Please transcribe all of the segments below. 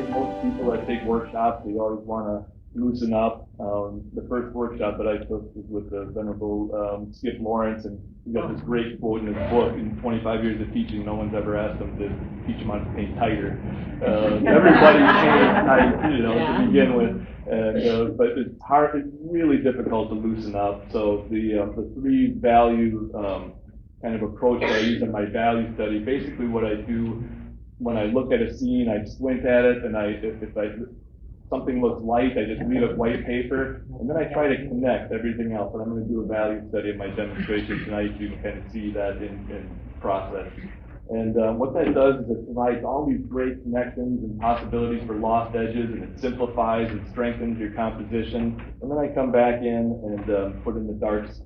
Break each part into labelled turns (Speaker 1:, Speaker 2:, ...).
Speaker 1: most people that take workshops, they always want to loosen up. The first workshop that I took was with the venerable Skip Lawrence, and he got this great quote in his book. In 25 years of teaching, no one's ever asked him to teach him how to paint tighter. Everybody paints tight, to begin with. But it's hard, it's really difficult to loosen up. So the three value kind of approach that I use in my value study, basically what I do when I look at a scene, I squint at it, and if something looks light, I just leave it white paper, and then I try to connect everything else. And I'm going to do a value study in my demonstration tonight, so you can kind of see that in process. And what that does is it provides all these great connections and possibilities for lost edges, and it simplifies and strengthens your composition. And then I come back in and put in the darks,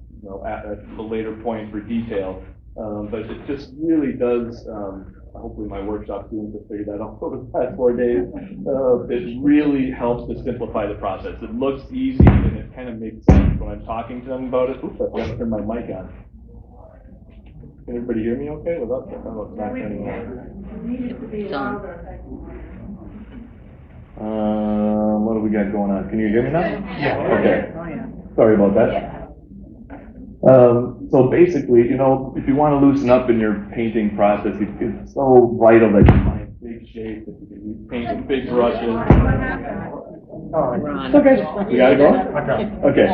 Speaker 1: at the later point for detail. But it just really does, hopefully my workshop students have figured that out over the past 4 days. It really helps to simplify the process. It looks easy and it kind of makes sense when I'm talking to them about it. Oops, I forgot to turn my mic on. Can everybody hear me okay? Without that? Oh, it's not turning on. What do we got going on? Can you hear me now?
Speaker 2: Yeah.
Speaker 1: Okay. Sorry about that. So basically, if you want to loosen up in your painting process, it's so vital that you find big shapes, that you can paint with big brushes. Oh, okay. You gotta go? Okay.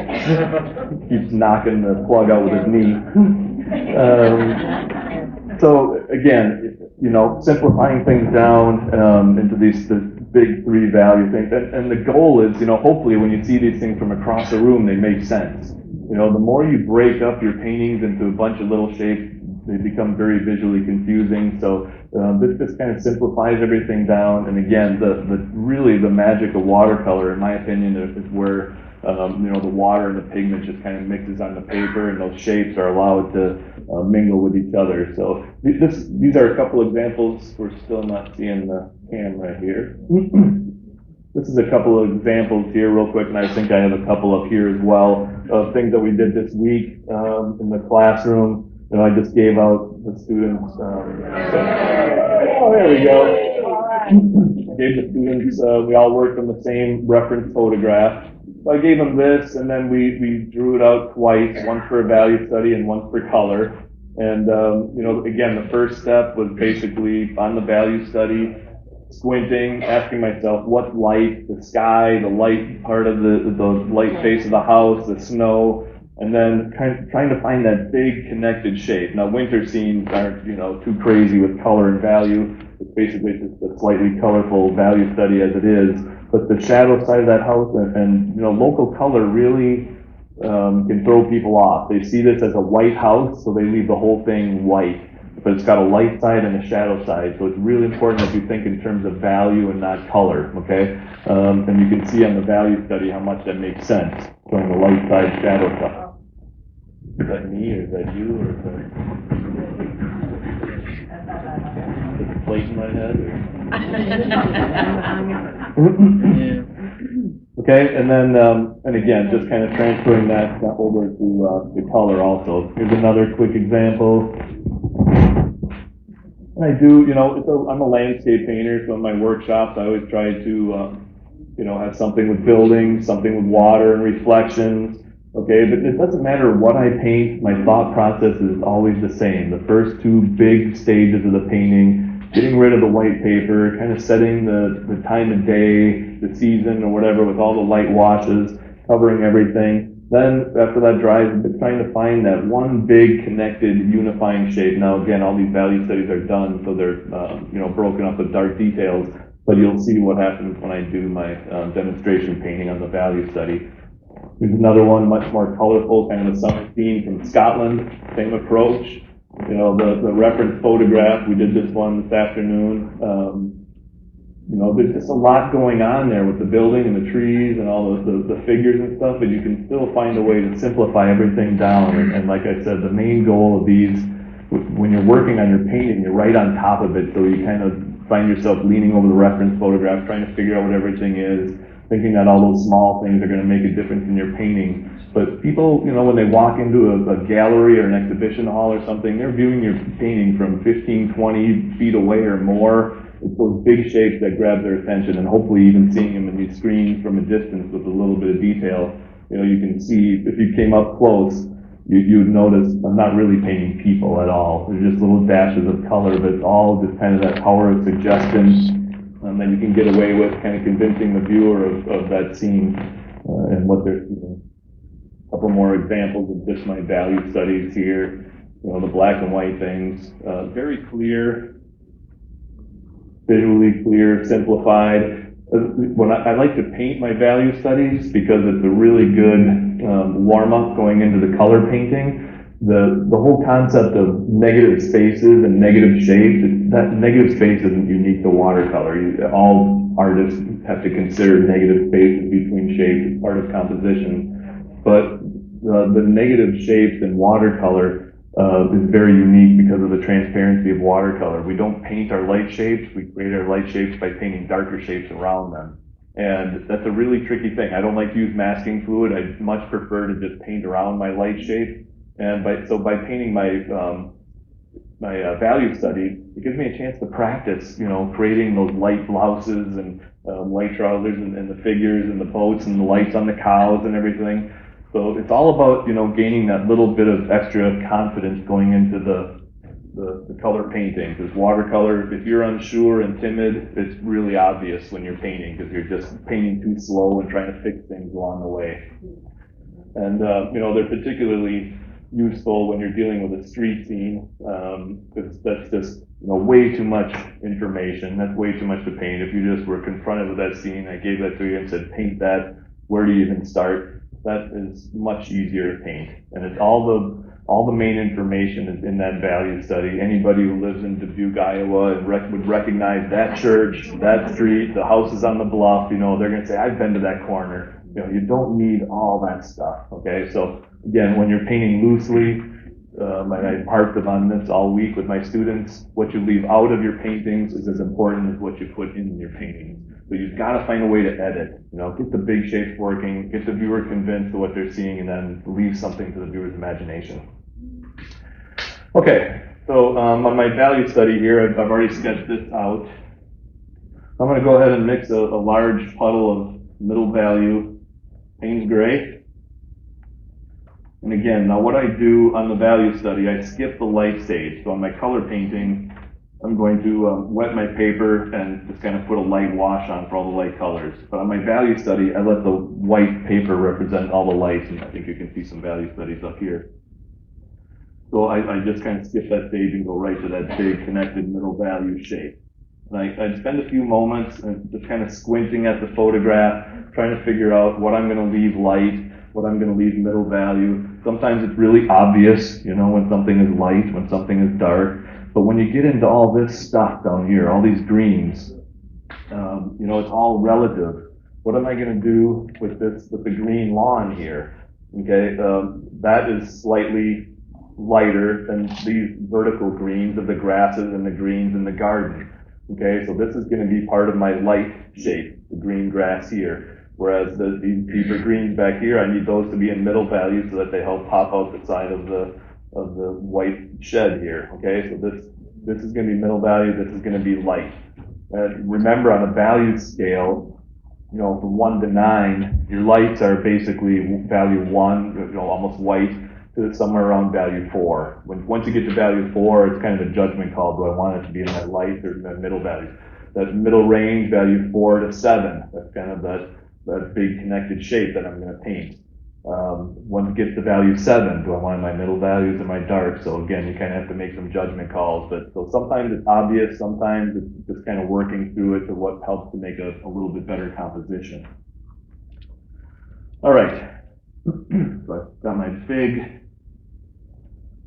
Speaker 1: Keeps knocking the plug out with his knee. So again, simplifying things down into these big three value things. And the goal is, hopefully when you see these things from across the room, they make sense. The more you break up your paintings into a bunch of little shapes, they become very visually confusing. So this just kind of simplifies everything down. And again, really the magic of watercolor, in my opinion, is where the water and the pigment just kind of mixes on the paper, and those shapes are allowed to mingle with each other. So these are a couple examples. We're still not seeing the camera here. This is a couple of examples here real quick, and I think I have a couple up here as well of things that we did this week in the classroom. I just gave out the students, there we go. Gave the students, we all worked on the same reference photograph. So I gave them this, and then we drew it out twice, one for a value study and one for color. And, again, the first step was basically on the value study, squinting, asking myself what's light, the sky, the light part of the light face of the house, the snow, and then trying to find that big connected shape. Now, winter scenes aren't, too crazy with color and value. It's basically just a slightly colorful value study as it is. But the shadow side of that house and local color really can throw people off. They see this as a white house, so they leave the whole thing white. But it's got a light side and a shadow side, so it's really important that you think in terms of value and not color, okay? And you can see on the value study how much that makes sense, showing the light side, shadow side. Is that me, or is that you, or is that a plate in my head? Okay, and then, and again, just kind of transferring that over to the color also. Here's another quick example. I do, I'm a landscape painter, so in my workshops I always try to, have something with buildings, something with water and reflections, okay? But it doesn't matter what I paint, my thought process is always the same. The first two big stages of the painting, getting rid of the white paper, kind of setting the time of day, the season or whatever with all the light washes, covering everything. Then, after that dries, I'm trying to find that one big connected unifying shape. Now, again, all these value studies are done, so they're, broken up with dark details, but you'll see what happens when I do my demonstration painting on the value study. Here's another one, much more colorful, kind of a summer theme from Scotland, same approach. The reference photograph, we did this one this afternoon. There's just a lot going on there with the building and the trees and all the figures and stuff, but you can still find a way to simplify everything down. And like I said, the main goal of these, when you're working on your painting, you're right on top of it, so you kind of find yourself leaning over the reference photograph, trying to figure out what everything is. thinking that all those small things are going to make a difference in your painting. But people, you know, when they walk into a gallery or an exhibition hall or something, they're viewing your painting from 15, 20 feet away or more. It's those big shapes that grab their attention, and hopefully even seeing them in these screens from a distance with a little bit of detail, you know, you can see, if you came up close, you would notice I'm not really painting people at all. They're just little dashes of color, but it's all just kind of that power of suggestion that you can get away with, kind of convincing the viewer of that scene and what they're seeing. A couple more examples of just my value studies here. You know, the black and white things, very clear, visually clear, simplified. When I like to paint my value studies because it's a really good warm-up going into the color painting. The whole concept of negative spaces and negative shapes, that negative space isn't unique to watercolor. All artists have to consider negative spaces between shapes as part of composition. But the negative shapes in watercolor is very unique because of the transparency of watercolor. We don't paint our light shapes, we create our light shapes by painting darker shapes around them. And that's a really tricky thing. I don't like to use masking fluid. I much prefer to just paint around my light shape. And by painting my value study, it gives me a chance to practice, you know, creating those light blouses and light trousers and the figures and the boats and the lights on the cows and everything. So it's all about, you know, gaining that little bit of extra confidence going into the color painting. Because watercolor, if you're unsure and timid, it's really obvious when you're painting because you're just painting too slow and trying to fix things along the way. And, you know, they're particularly useful when you're dealing with a street scene, because that's just, you know, way too much information. That's way too much to paint. If you just were confronted with that scene, I gave that to you and said, paint that, where do you even start? That is much easier to paint. And it's all the main information is in that value study. Anybody who lives in Dubuque, Iowa and would recognize that church, that street, the houses on the bluff, you know, they're going to say, I've been to that corner. You know, you don't need all that stuff, okay? So again, when you're painting loosely, and I've harped on this all week with my students, what you leave out of your paintings is as important as what you put in your paintings. So you've got to find a way to edit, you know, get the big shapes working, get the viewer convinced of what they're seeing, and then leave something to the viewer's imagination. Okay, so on my value study here, I've already sketched this out. I'm going to go ahead and mix a large puddle of middle value Payne's Gray. And again, now what I do on the value study, I skip the light stage. So on my color painting, I'm going to wet my paper and just kind of put a light wash on for all the light colors. But on my value study, I let the white paper represent all the lights, and I think you can see some value studies up here. So I just kind of skip that stage and go right to that big connected middle value shape. And I spend a few moments and just kind of squinting at the photograph, trying to figure out what I'm going to leave light, what I'm going to leave middle value. Sometimes it's really obvious, you know, when something is light, when something is dark. But when you get into all this stuff down here, all these greens, you know, it's all relative. What am I going to do with the green lawn here? Okay, that is slightly lighter than these vertical greens of the grasses and the greens in the garden. Okay, so this is going to be part of my light shape, the green grass here. Whereas these deeper greens back here, I need those to be in middle value so that they help pop out the side of the white shed here. Okay, so this is going to be middle value, this is going to be light. Remember, on a value scale, you know, from 1 to 9, your lights are basically value 1, you know, almost white, to somewhere around value 4. Once you get to value 4, it's kind of a judgment call. Do I want it to be in that light or in that middle value? That middle range, value 4 to 7, that's kind of that big connected shape that I'm going to paint. Once it gets to value 7, do I want my middle values or my dark? So again, you kind of have to make some judgment calls. But so sometimes it's obvious, sometimes it's just kind of working through it to what helps to make a little bit better composition. All right, so I've got my big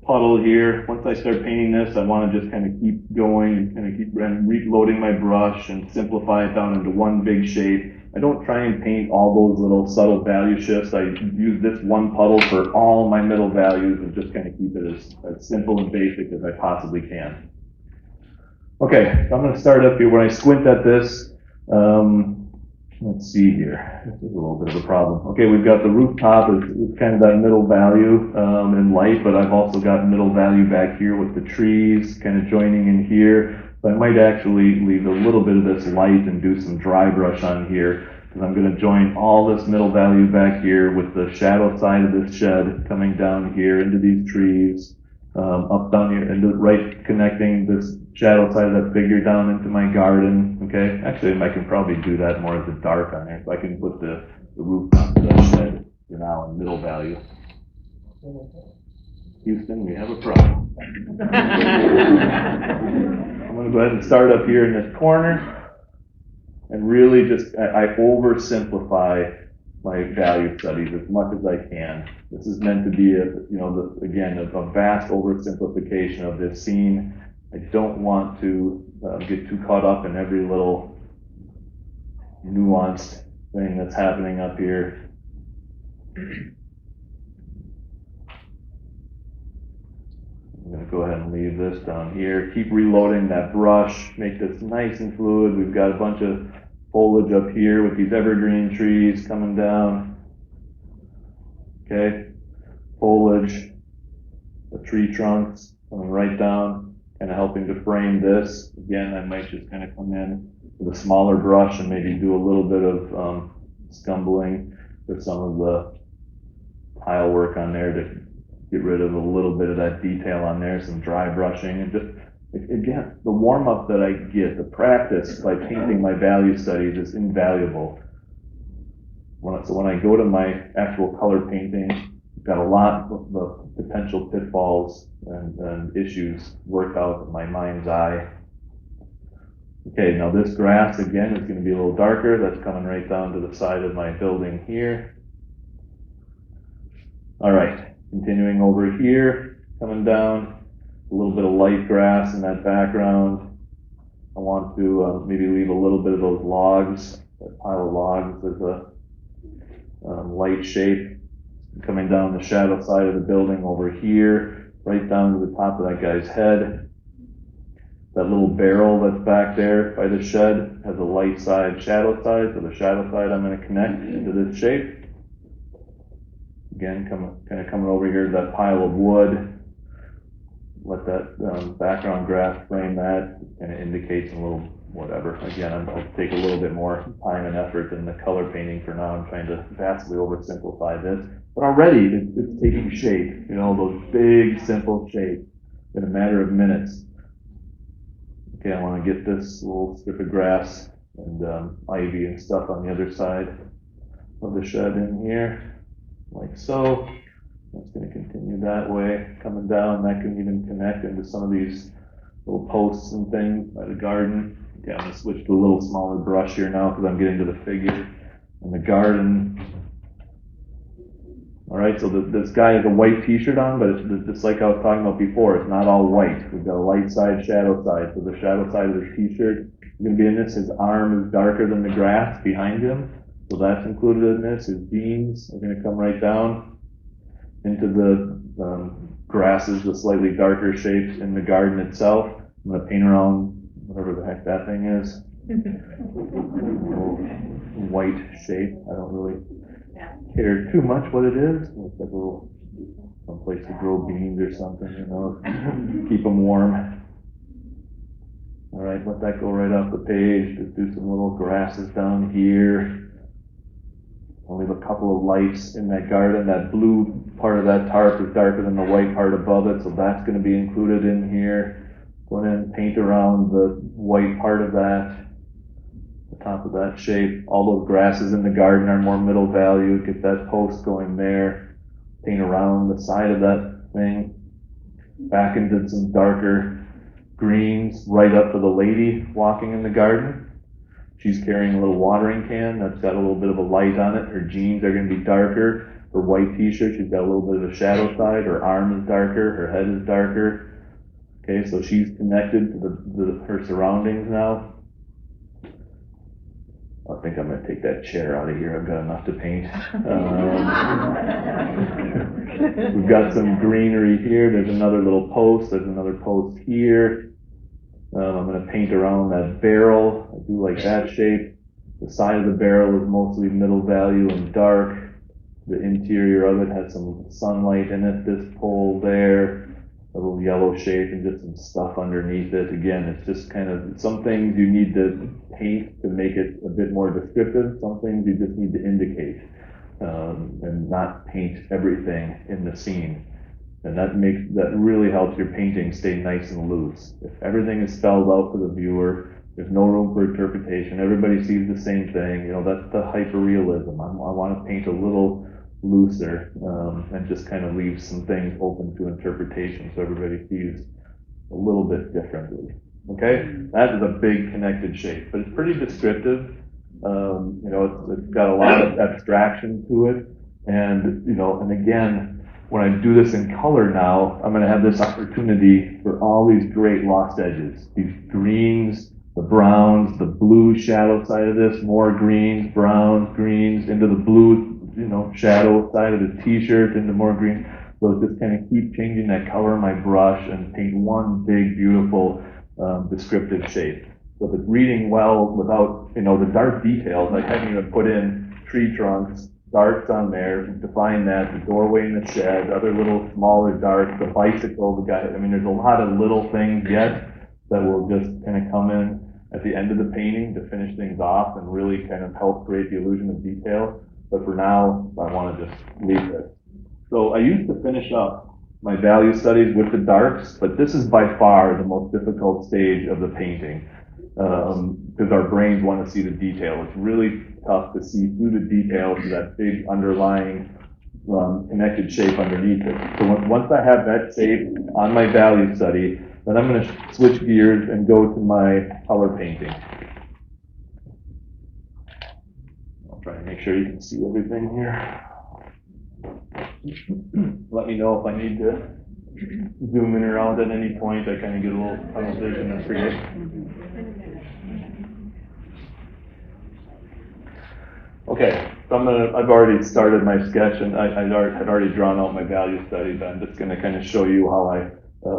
Speaker 1: puddle here. Once I start painting this, I want to just kind of keep going and kind of keep reloading my brush and simplify it down into one big shape. I don't try and paint all those little subtle value shifts. I use this one puddle for all my middle values and just kind of keep it as simple and basic as I possibly can. Okay, so I'm going to start up here. When I squint at this,
Speaker 2: Let's see here. This is a little bit of a problem. Okay, we've got the rooftop is kind of that middle value in light, but I've also got middle value back here with the trees kind of joining in here. So I might actually leave a little bit of this light and do some dry brush on here, because I'm going to join all this middle value back here with the shadow side of this shed coming down here into these trees, up down here, and right connecting this shadow side of that figure down into my garden. Okay, actually I can probably do that more as a dark on there, so I can put the roof onto that shed for now in middle value. Houston, we have a problem. I'm going to go ahead and start up here in this corner and really just, I oversimplify my value studies as much as I can. This is meant to be again, a vast oversimplification of this scene. I don't want to get too caught up in every little nuanced thing that's happening up here. I'm going to go ahead and leave this down here. Keep reloading that brush. Make this nice and fluid. We've got a bunch of foliage up here with these evergreen trees coming down. Okay. Foliage, the tree trunks coming right down, kind of helping to frame this. Again, I might just kind of come in with a smaller brush and maybe do a little bit of scumbling with some of the tile work on there to get rid of a little bit of that detail on there, some dry brushing, and just, again, the warm-up that I get, the practice by painting my value studies is invaluable. So when I go to my actual color painting, I've got a lot of the potential pitfalls and issues worked out in my mind's eye. Okay, now this grass, again, is going to be a little darker. That's coming right down to the side of my building here. All right, continuing over here, coming down, a little bit of light grass in that background. I want to maybe leave a little bit of those logs, that pile of logs as a light shape. Coming down the shadow side of the building over here, right down to the top of that guy's head. That little barrel that's back there by the shed has a light side, shadow side. So the shadow side I'm going to connect into this shape. Again, kind of coming over here to that pile of wood. Let that background grass frame that. Kind of indicates a little whatever. Again, I'll take a little bit more time and effort than the color painting for now. I'm trying to vastly oversimplify this. But already it's taking shape. You know, those big, simple shapes in a matter of minutes. Okay, I want to get this little strip of grass and ivy and stuff on the other side of the shed in here, like so. That's going to continue that way, coming down. That can even connect into some of these little posts and things by the garden. Okay, I'm going to switch to a little smaller brush here now because I'm getting to the figure and the garden. All right, so this guy has a white t-shirt on, but it's just like I was talking about before, it's not all white. We've got a light side, shadow side. So the shadow side of his t-shirt is going to be in this. His arm is darker than the grass behind him, so that's included in this. His jeans are going to come right down into the grasses, the slightly darker shapes in the garden itself. I'm going to paint around whatever the heck that thing is. White shape. I don't really care too much what it is. It's like a little someplace to grow beans or something, you know, keep them warm. All right, let that go right off the page. Just do some little grasses down here. I'll leave a couple of lights in that garden. That blue part of that tarp is darker than the white part above it, so that's going to be included in here. Go in and paint around the white part of that, the top of that shape. All those grasses in the garden are more middle value. Get that post going there. Paint around the side of that thing. Back into some darker greens right up to the lady walking in the garden. She's carrying a little watering can that's got a little bit of a light on it. Her jeans are going to be darker. Her white t-shirt, she's got a little bit of a shadow side. Her arm is darker. Her head is darker. Okay, so she's connected to her surroundings now. I think I'm going to take that chair out of here. I've got enough to paint. We've got some greenery here. There's another little post. There's another post here. I'm going to paint around that barrel. I do like that shape. The side of the barrel is mostly middle value and dark. The interior of it has some sunlight in it, this pole there, a little yellow shape and just some stuff underneath it. Again, it's just kind of, some things you need to paint to make it a bit more descriptive, some things you just need to indicate, and not paint everything in the scene. And that really helps your painting stay nice and loose. If everything is spelled out for the viewer, there's no room for interpretation, everybody sees the same thing, that's the hyper-realism. I want to paint a little looser, and just kind of leave some things open to interpretation so everybody sees a little bit differently. Okay, that is a big connected shape, but it's pretty descriptive. It's got a lot of abstraction to it, and and again, when I do this in color now, I'm going to have this opportunity for all these great lost edges, these greens, the browns, the blue shadow side of this, more greens, browns, greens, into the blue, shadow side of the t-shirt, into more green. So just kind of keep changing that color of my brush and paint one big, beautiful, descriptive shape. So if it's reading well without, the dark details, I haven't even put in tree trunks, darks on there, define that, the doorway in the shed, other little smaller darks, the bicycle, the guy, there's a lot of little things yet that will just kind of come in at the end of the painting to finish things off and really kind of help create the illusion of detail. But for now, I want to just leave this. So I used to finish up my value studies with the darks, but this is by far the most difficult stage of the painting, because our brains want to see the detail. It's really tough to see through the details of that big underlying connected shape underneath it. So once I have that shape on my value study, then I'm going to switch gears and go to my color painting. I'll try to make sure you can see everything here. Let me know if I need to zoom in or out at any point. I kind of get a little tunnel vision and forget. Okay, so I've already started my sketch and I had already drawn out my value study, but I'm just going to kind of show you how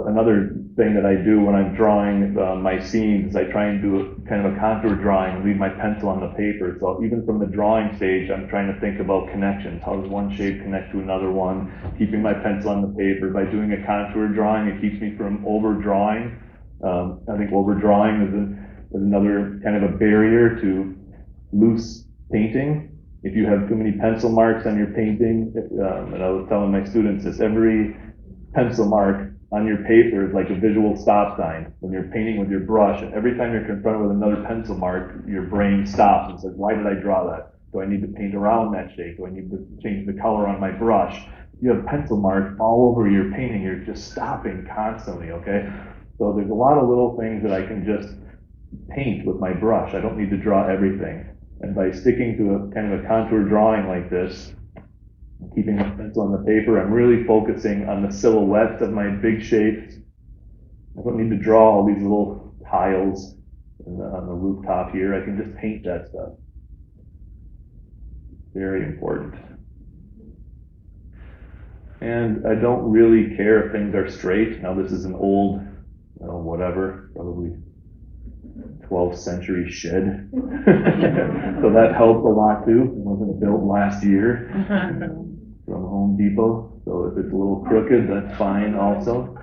Speaker 2: another thing that I do when I'm drawing my scenes is I try and do kind of a contour drawing and leave my pencil on the paper. So even from the drawing stage, I'm trying to think about connections. How does one shape connect to another one? Keeping my pencil on the paper. By doing a contour drawing, it keeps me from overdrawing. I think overdrawing is another kind of a barrier to loose painting. If you have too many pencil marks on your painting, and I was telling my students this, every pencil mark on your paper is like a visual stop sign when you're painting with your brush, and every time you're confronted with another pencil mark, your brain stops and says, why did I draw that? Do I need to paint around that shape? Do I need to change the color on my brush? You have pencil marks all over your painting, you're just stopping constantly, okay? So there's a lot of little things that I can just paint with my brush. I don't need to draw everything. And by sticking to a kind of a contour drawing like this, keeping my pencil on the paper, I'm really focusing on the silhouettes of my big shapes. I don't need to draw all these little tiles on the rooftop here. I can just paint that stuff. Very important. And I don't really care if things are straight. Now this is an old, whatever, probably 12th century shed. So that helped a lot too. It wasn't built last year from Home Depot. So if it's a little crooked, that's fine also.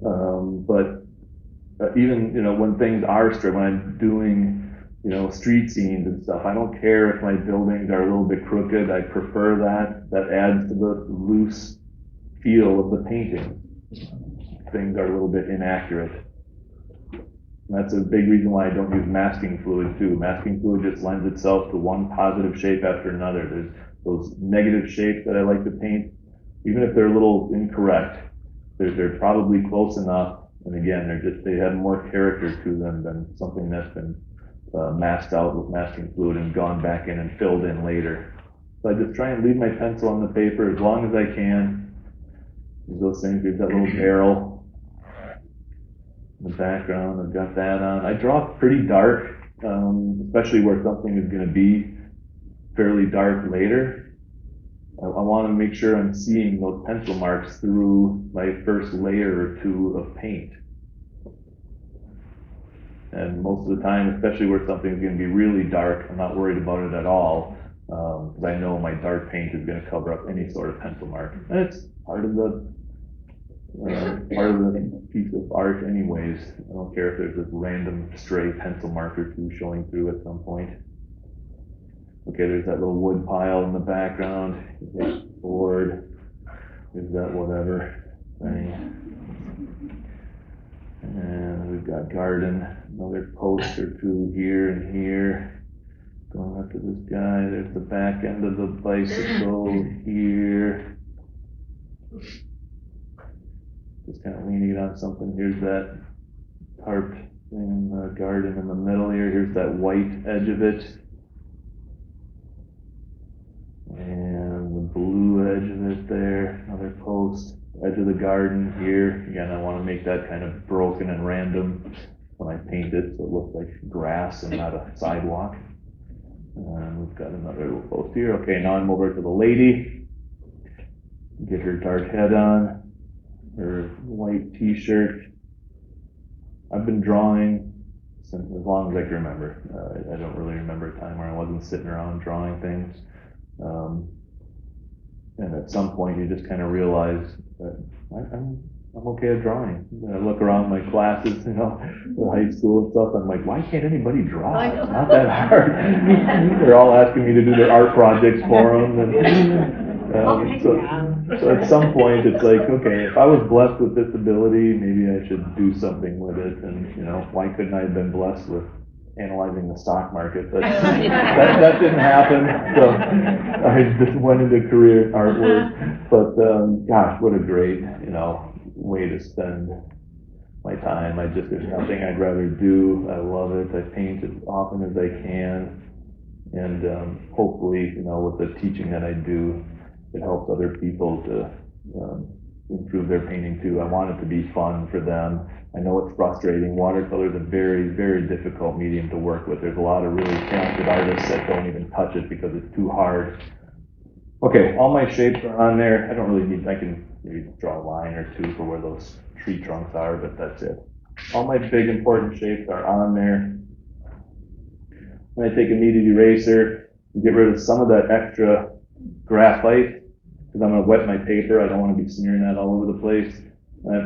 Speaker 2: But even, when things are straight, when I'm doing, street scenes and stuff, I don't care if my buildings are a little bit crooked. I prefer that. That adds to the loose feel of the painting. Things are a little bit inaccurate. And that's a big reason why I don't use masking fluid too. Masking fluid just lends itself to one positive shape after another. There's those negative shapes that I like to paint, even if they're a little incorrect, they're probably close enough. And again, they have more character to them than something that's been masked out with masking fluid and gone back in and filled in later. So I just try and leave my pencil on the paper as long as I can. There's those things, there's that little barrel in the background, I've got that on. I draw pretty dark, especially where something is going to be fairly dark later. I want to make sure I'm seeing those pencil marks through my first layer or two of paint. And most of the time, especially where something's gonna be really dark, I'm not worried about it at all, because I know my dark paint is gonna cover up any sort of pencil mark. And it's part of the piece of art anyways. I don't care if there's a random stray pencil mark or two showing through at some point. Okay, there's that little wood pile in the background. There's board. There's that whatever thing. And we've got garden, another post or two here and here. Going up to this guy, there's the back end of the bicycle here. Just kind of leaning it on something. Here's that tarp thing in the garden in the middle here. Here's that white edge of it. And the blue edge of it there, another post. Edge of the garden here. Again, I want to make that kind of broken and random when I paint it so it looks like grass and not a sidewalk. And we've got another little post here. Okay, now I'm over to the lady. Get her dark head on. Her white t-shirt. I've been drawing since as long as I can remember. I don't really remember a time where I wasn't sitting around drawing things. And at some point you just kind of realize that I'm okay at drawing. I look around my classes, you know, the high school and stuff, I'm like, why can't anybody draw? It's not that hard. They're all asking me to do their art projects for them. And, so at some point it's like, okay, if I was blessed with this ability, maybe I should do something with it. And, you know, why couldn't I have been blessed with analyzing the stock market? But that didn't happen. So I just went into career artwork. But gosh, what a great, you know, way to spend my time. There's nothing I'd rather do. I love it. I paint as often as I can. And hopefully, you know, with the teaching that I do, it helps other people to improve their painting too. I want it to be fun for them. I know it's frustrating. Watercolor is a very, very difficult medium to work with. There's a lot of really talented artists that don't even touch it because it's too hard. Okay, all my shapes are on there. I don't really need, I can maybe draw a line or two for where those tree trunks are, but that's it. All my big important shapes are on there. When I take a kneaded eraser, get rid of some of that extra graphite, because I'm going to wet my paper. I don't want to be smearing that all over the place.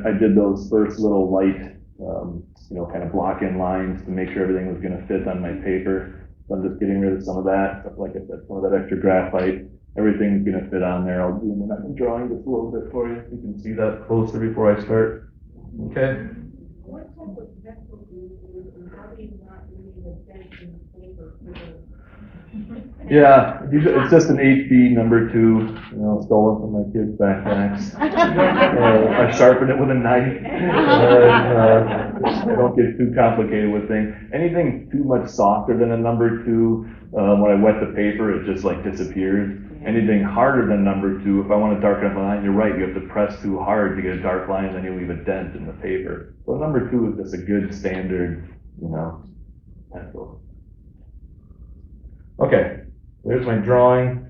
Speaker 2: I did those first little light, you know, kind of block-in lines to make sure everything was going to fit on my paper. So I'm just getting rid of some of that, like I said, some of that extra graphite. Everything's going to fit on there. I'll do a drawing just a little bit for you. You can see that closer before I start. Okay.
Speaker 3: What type of pencil do you use, and how do you not leave a dent in the paper for the?
Speaker 2: Yeah, it's just an HB #2, you know, stolen from my kids' backpacks. I sharpen it with a knife. I don't get too complicated with things. Anything too much softer than a #2, when I wet the paper, it just like disappears. Anything harder than #2, if I want to darken up a line, you're right, you have to press too hard to get a dark line, and then you leave a dent in the paper. So #2 is just a good standard, you know, pencil. Okay. There's my drawing.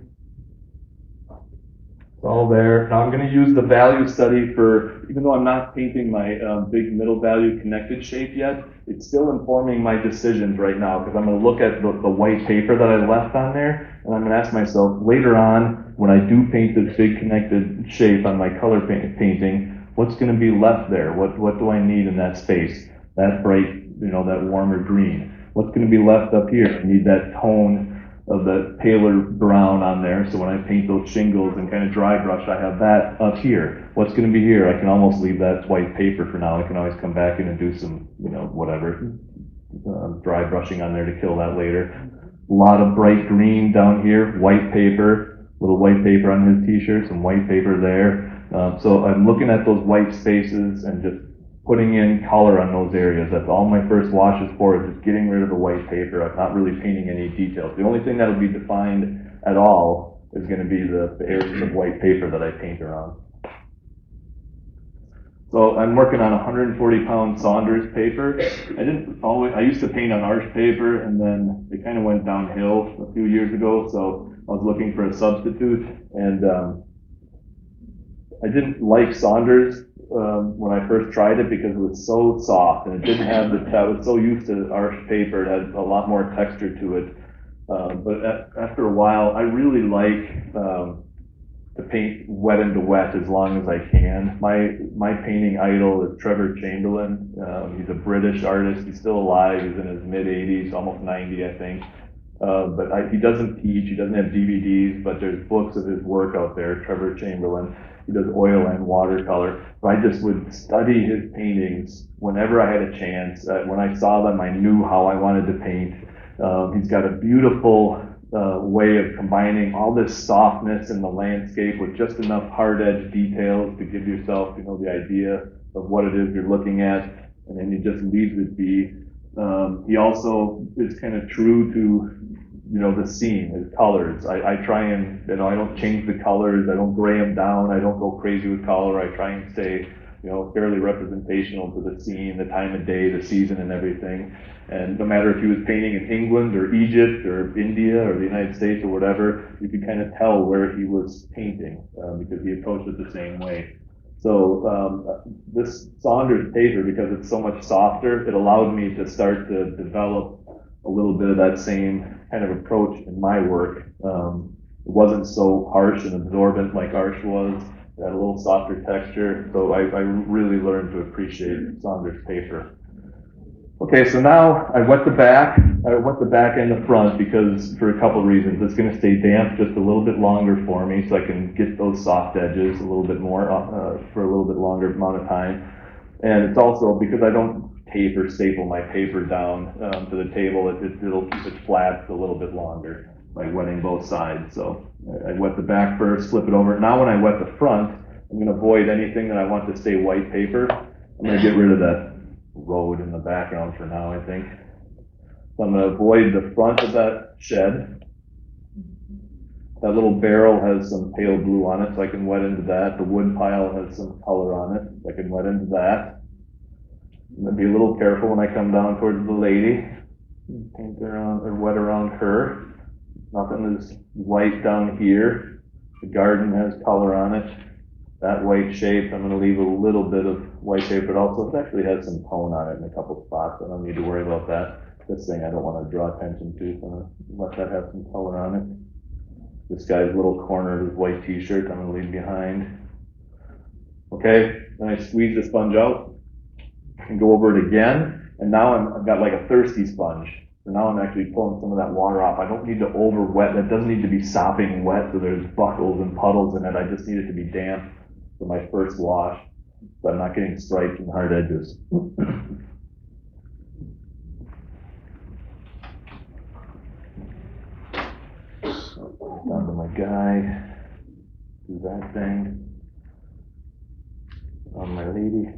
Speaker 2: It's all there. Now I'm going to use the value study for, even though I'm not painting my big middle value connected shape yet, it's still informing my decisions right now, because I'm going to look at the white paper that I left on there, and I'm going to ask myself later on, when I do paint this big connected shape on my color painting, what's going to be left there? What do I need in that space? That bright, you know, that warmer green. What's going to be left up here? I need that tone of the paler brown on there, so when I paint those shingles and kind of dry brush, I have that up here. What's going to be here? I can almost leave that white paper for now. I can always come back in and do some, you know, whatever, dry brushing on there to kill that later. A lot of bright green down here, white paper, little white paper on his t-shirt, some white paper there. So I'm looking at those white spaces and just putting in color on those areas. That's all my first wash is for, is just getting rid of the white paper. I'm not really painting any details. The only thing that will be defined at all is going to be the areas of white paper that I paint around. So I'm working on 140-pound Saunders paper. I used to paint on arch paper, and then it kind of went downhill a few years ago, so I was looking for a substitute, and I didn't like Saunders when I first tried it because it was so soft and it didn't have I was so used to arch paper, it had a lot more texture to it. But after a while, I really like, to paint wet into wet as long as I can. My painting idol is Trevor Chamberlain. He's a British artist. He's still alive. He's in his mid 80s, almost 90, I think. But he doesn't teach. He doesn't have DVDs, but there's books of his work out there. Trevor Chamberlain. He does oil and watercolor. So I just would study his paintings whenever I had a chance. When I saw them, I knew how I wanted to paint. He's got a beautiful way of combining all this softness in the landscape with just enough hard edge details to give yourself, the idea of what it is you're looking at, and then he just leaves it be. He also is kind of true to, the scene, his colors. I try and, I don't change the colors, I don't gray them down, I don't go crazy with color, I try and stay, fairly representational to the scene, the time of day, the season, and everything. And no matter if he was painting in England or Egypt or India or the United States or whatever, you could kind of tell where he was painting because he approached it the same way. So this Saunders paper, because it's so much softer, it allowed me to start to develop a little bit of that same kind of approach in my work. It wasn't so harsh and absorbent like Arch was. It had a little softer texture, so I really learned to appreciate Saunders paper. Okay, so now I wet the back. I wet the back and the front because for a couple of reasons. It's going to stay damp just a little bit longer for me, so I can get those soft edges a little bit more for a little bit longer amount of time. And it's also because I don't tape or staple my paper down to the table. It'll keep it flat a little bit longer by wetting both sides. So I wet the back first, flip it over. Now when I wet the front, I'm going to avoid anything that I want to stay white paper. I'm going to get rid of that road in the background for now, I think. So I'm going to avoid the front of that shed. That little barrel has some pale blue on it, so I can wet into that. The wood pile has some color on it, so I can wet into that. I'm going to be a little careful when I come down towards the lady. Paint around or wet around her. Nothing is white down here. The garden has color on it. That white shape, I'm going to leave a little bit of white shape, but also it actually has some tone on it in a couple spots. I don't need to worry about that. This thing I don't want to draw attention to, so I'm going to let that have some color on it. This guy's little corner of his white t-shirt, I'm going to leave behind. Okay, then I squeeze the sponge out and go over it again. And now I've got like a thirsty sponge. So now I'm actually pulling some of that water off. I don't need to over wet. That doesn't need to be sopping wet so there's buckles and puddles in it. I just need it to be damp for my first wash, so I'm not getting stripes and hard edges. Down to my guy, do that thing. On my lady.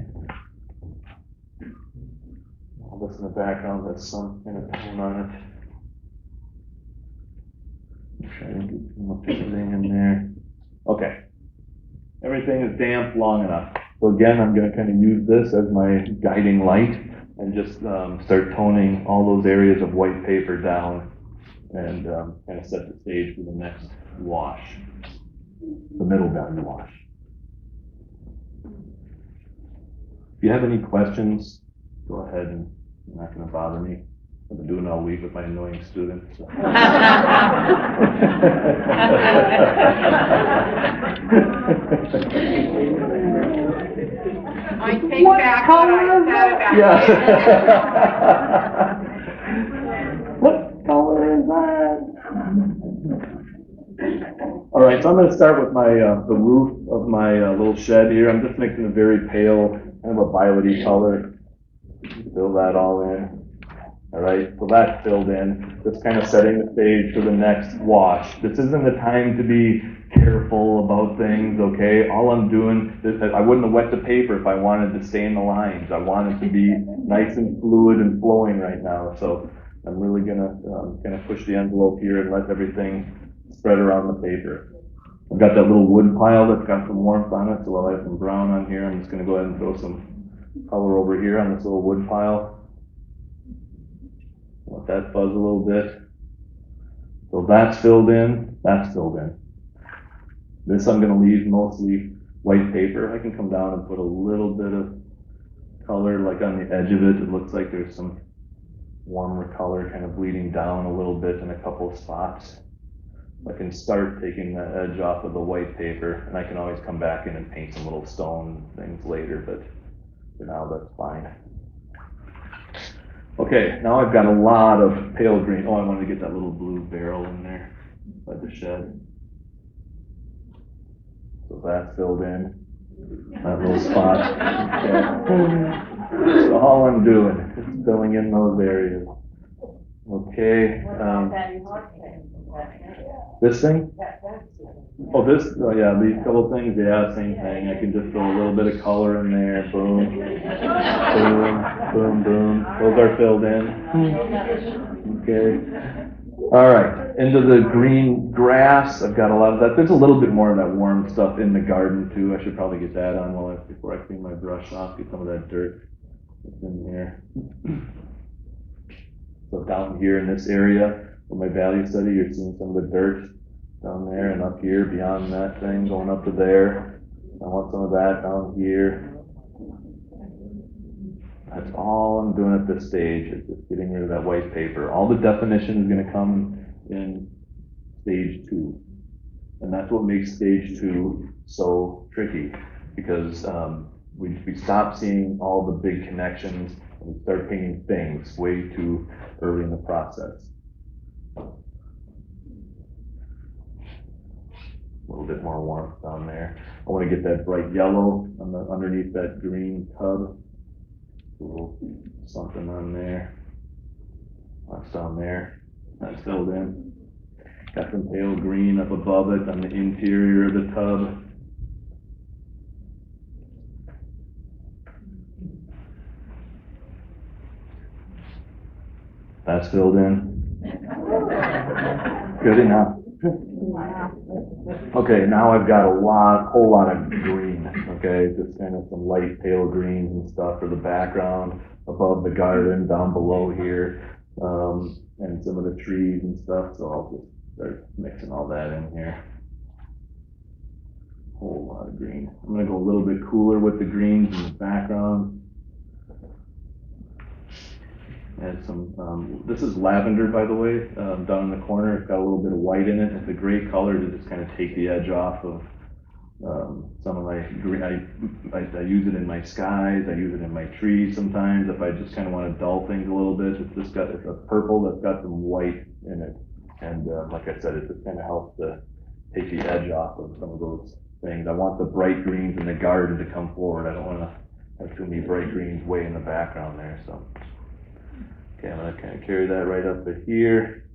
Speaker 2: All this in the background has some kind of tone on it. Try to get much everything in there. Okay. Everything is damp long enough. So again, I'm going to kind of use this as my guiding light and just start toning all those areas of white paper down and kind of set the stage for the next wash, the middle value wash. If you have any questions, go ahead, and you're not going to bother me. I've been doing all week with my annoying students. So.
Speaker 3: I take back what I said about
Speaker 2: Yeah. What color is that? All right, so I'm going to start with my the roof of my little shed here. I'm just mixing a very pale, kind of a violet-y color. Fill that all in. All right, so that's filled in. Just kind of setting the stage for the next wash. This isn't the time to be careful about things, okay? All I'm doing is I wouldn't have wet the paper if I wanted to stay in the lines. I want it to be nice and fluid and flowing right now. So I'm really gonna kind of push the envelope here and let everything spread around the paper. I've got that little wood pile that's got some warmth on it, so while I have some brown on here, I'm just gonna go ahead and throw some color over here on this little wood pile. Let that fuzz a little bit. So that's filled in, that's filled in. This I'm going to leave mostly white paper, I can come down and put a little bit of color, like on the edge of it. It looks like there's some warmer color kind of bleeding down a little bit in a couple of spots. I can start taking that edge off of the white paper, and I can always come back in and paint some little stone things later, but for now that's fine. Okay, now I've got a lot of pale green. Oh, I wanted to get that little blue barrel in there by the shed. So that's filled in, that little spot. That's all I'm doing, is filling in those areas. Okay, this thing? Oh, this, oh yeah, these couple things, yeah, same thing. I can just throw a little bit of color in there, boom, boom, boom, boom. Those are filled in. Okay. All right, into the green grass. I've got a lot of that. There's a little bit more of that warm stuff in the garden too. I should probably get that on before I clean my brush off, get some of that dirt that's in here. So down here in this area for my value study, you're seeing some of the dirt down there, and up here beyond that thing going up to there. I want some of that down here. That's all I'm doing at this stage, is just getting rid of that white paper. All the definition is going to come in stage 2. And that's what makes stage 2 so tricky, because we stop seeing all the big connections and we start painting things way too early in the process. A little bit more warmth down there. I want to get that bright yellow underneath that green tub. A little something on there. That's down there. That's filled in. Got some pale green up above it on the interior of the tub. That's filled in. Good enough. Okay, now I've got a whole lot of green. Okay, just kind of some light pale greens and stuff for the background above the garden, down below here, and some of the trees and stuff. So I'll just start mixing all that in here. Whole lot of green. I'm gonna go a little bit cooler with the greens in the background. Add some, this is lavender, by the way, down in the corner. It's got a little bit of white in it. It's a great color to just kind of take the edge off of some of my green. I use it in my skies. I use it in my trees sometimes if I just kind of want to dull things a little bit. It's a purple that's got some white in it. And like I said, it just kind of helps to take the edge off of some of those things. I want the bright greens in the garden to come forward. I don't want to have too many bright greens way in the background there. So. Okay, I'm going to kind of carry that right up to here.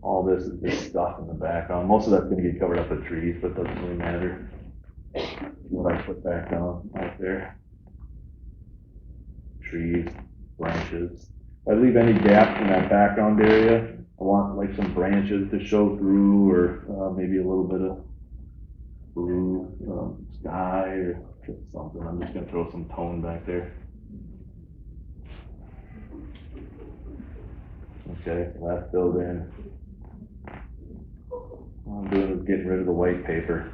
Speaker 2: All this is just stuff in the background. Most of that's going to get covered up with trees, but it doesn't really matter what I put back down out there. Trees, branches. If I leave any gaps in that background area, I want like some branches to show through, or maybe a little bit of blue sky or just something. I'm just going to throw some tone back there. Okay, so that's filled in. All I'm doing is getting rid of the white paper.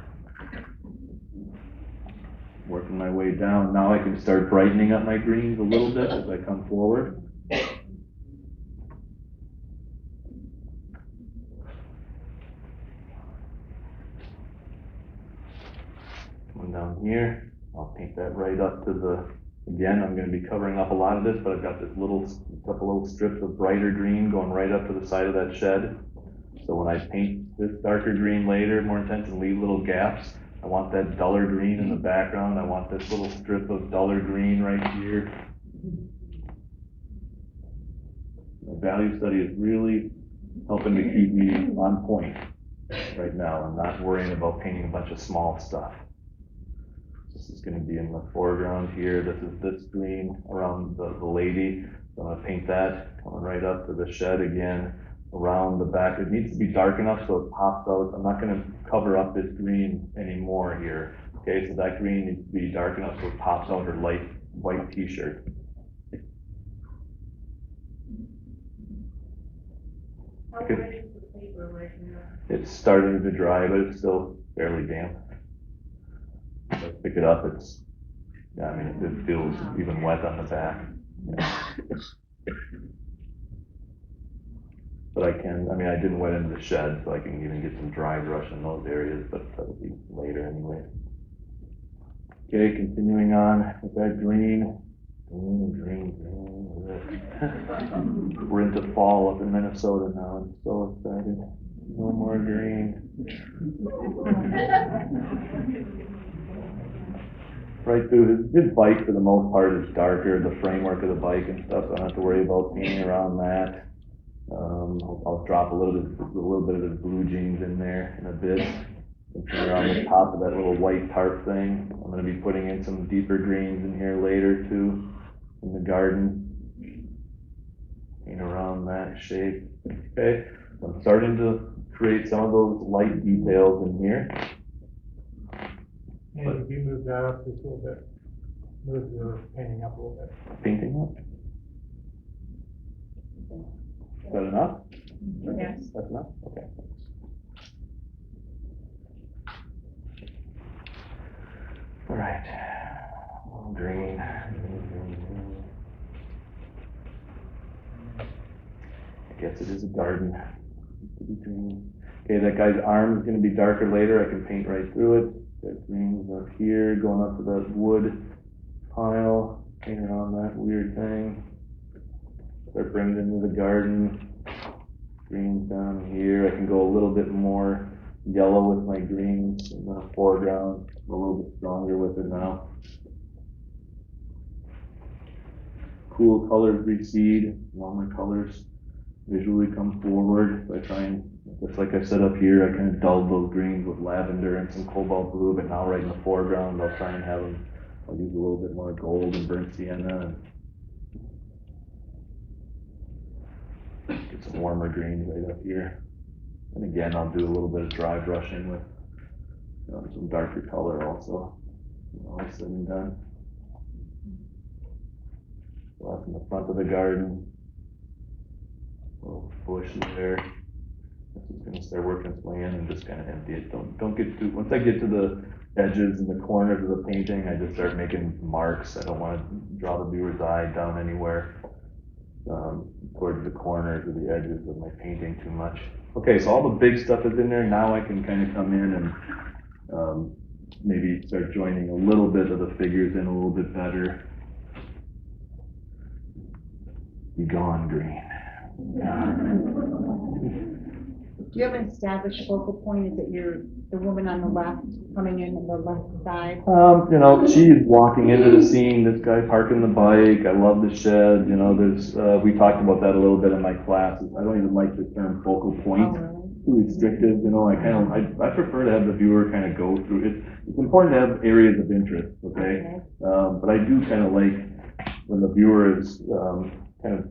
Speaker 2: Working my way down. Now I can start brightening up my greens a little bit as I come forward. Coming down here, I'll paint that right up to the, again, I'm going to be covering up a lot of this, but I've got this couple little strips of brighter green going right up to the side of that shed. So when I paint this darker green later, more intense, and leave little gaps, I want that duller green in the background. I want this little strip of duller green right here. The value study is really helping to keep me on point right now. I'm not worrying about painting a bunch of small stuff. This is going to be in the foreground here. This is this green around the lady. So I'm going to paint that coming right up to the shed again. Around the back. It needs to be dark enough so it pops out. I'm not going to cover up this green anymore here. Okay, so that green needs to be dark enough so it pops out her light white t-shirt.
Speaker 3: How wet is the paper right now?
Speaker 2: It's starting to dry, but it's still fairly damp. if I pick it up, it's, yeah, I mean, it feels even wet on the back. Yeah. But I didn't wet into the shed, so I can even get some dry brush in those areas, but that'll be later anyway. Okay, continuing on with that green. Green. We're into fall up in Minnesota now. I'm so excited. No more green. Right through his bike for the most part is darker, the framework of the bike and stuff, so I don't have to worry about painting around that. I'll drop a little bit of the blue jeans in there in a bit. And paint around the top of that little white tarp thing. I'm going to be putting in some deeper greens in here later too, in the garden. Paint around that shape. Okay, so I'm starting to create some of those light details in here.
Speaker 4: And if you move that up just a little bit, move your painting up a little bit.
Speaker 2: Painting up. Is that enough?
Speaker 3: Yes.
Speaker 2: That's enough? Okay. All right. Green. I guess it is a garden. Okay, that guy's arm is going to be darker later. I can paint right through it. That green's up here, going up to that wood pile. Paint around that weird thing. Start bringing it into the garden. Greens down here. I can go a little bit more yellow with my greens in the foreground. A little bit stronger with it now. Cool colors recede. Warmer colors visually come forward. I try and, just like I said up here, I kind of dulled those greens with lavender and some cobalt blue, but now right in the foreground, I'll try and have them, I'll use a little bit more gold and burnt sienna and get some warmer greens right up here. And again, I'll do a little bit of dry brushing with some darker color also. All said and done. So that's in the front of the garden. Little bush there. I'm just gonna start working its way in and just kind of empty it. Don't get too. Once I get to the edges and the corners of the painting, I just start making marks. I don't want to draw the viewer's eye down anywhere towards the corners or the edges of my painting too much. Okay, so all the big stuff is in there. Now I can kind of come in and maybe start joining a little bit of the figures in a little bit better. Be gone, green.
Speaker 5: Do you have an established focal point? Is it the woman on the left coming in on the left side?
Speaker 2: She's walking into the scene, this guy parking the bike, I love the shed, there's, we talked about that a little bit in my classes. I don't even like the term focal point. Too restrictive, I prefer to have the viewer kind of go through it. It's important to have areas of interest, okay? But I do kind of like when the viewer is kind of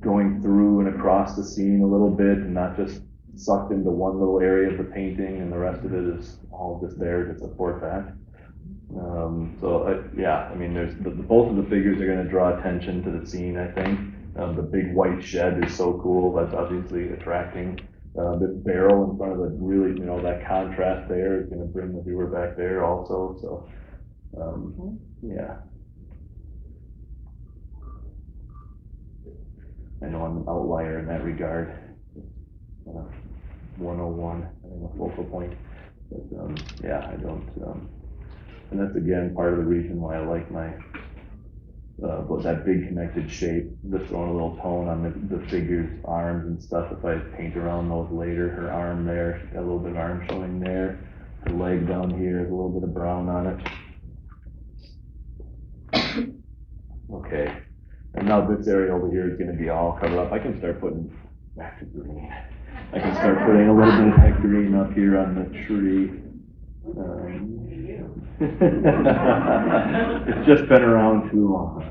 Speaker 2: going through and across the scene a little bit and not just sucked into one little area of the painting and the rest of it is all just there to support that. There's both of the figures are going to draw attention to the scene, I think. The big white shed is so cool. That's obviously attracting. This barrel in front of the really, that contrast there is going to bring the viewer back there also. So, yeah. I know I'm an outlier in that regard. 101, I think a focal point. But I don't. And that's again part of the reason why I like my that big connected shape. Just throwing a little tone on the figure's arms and stuff. If I paint around those later, her arm there, she's got a little bit of arm showing there. Her leg down here has a little bit of brown on it. Okay. And now this area over here is going to be all covered up. I can start putting back to green. I can start putting a little bit of that green up here on the tree. It's just been around too long.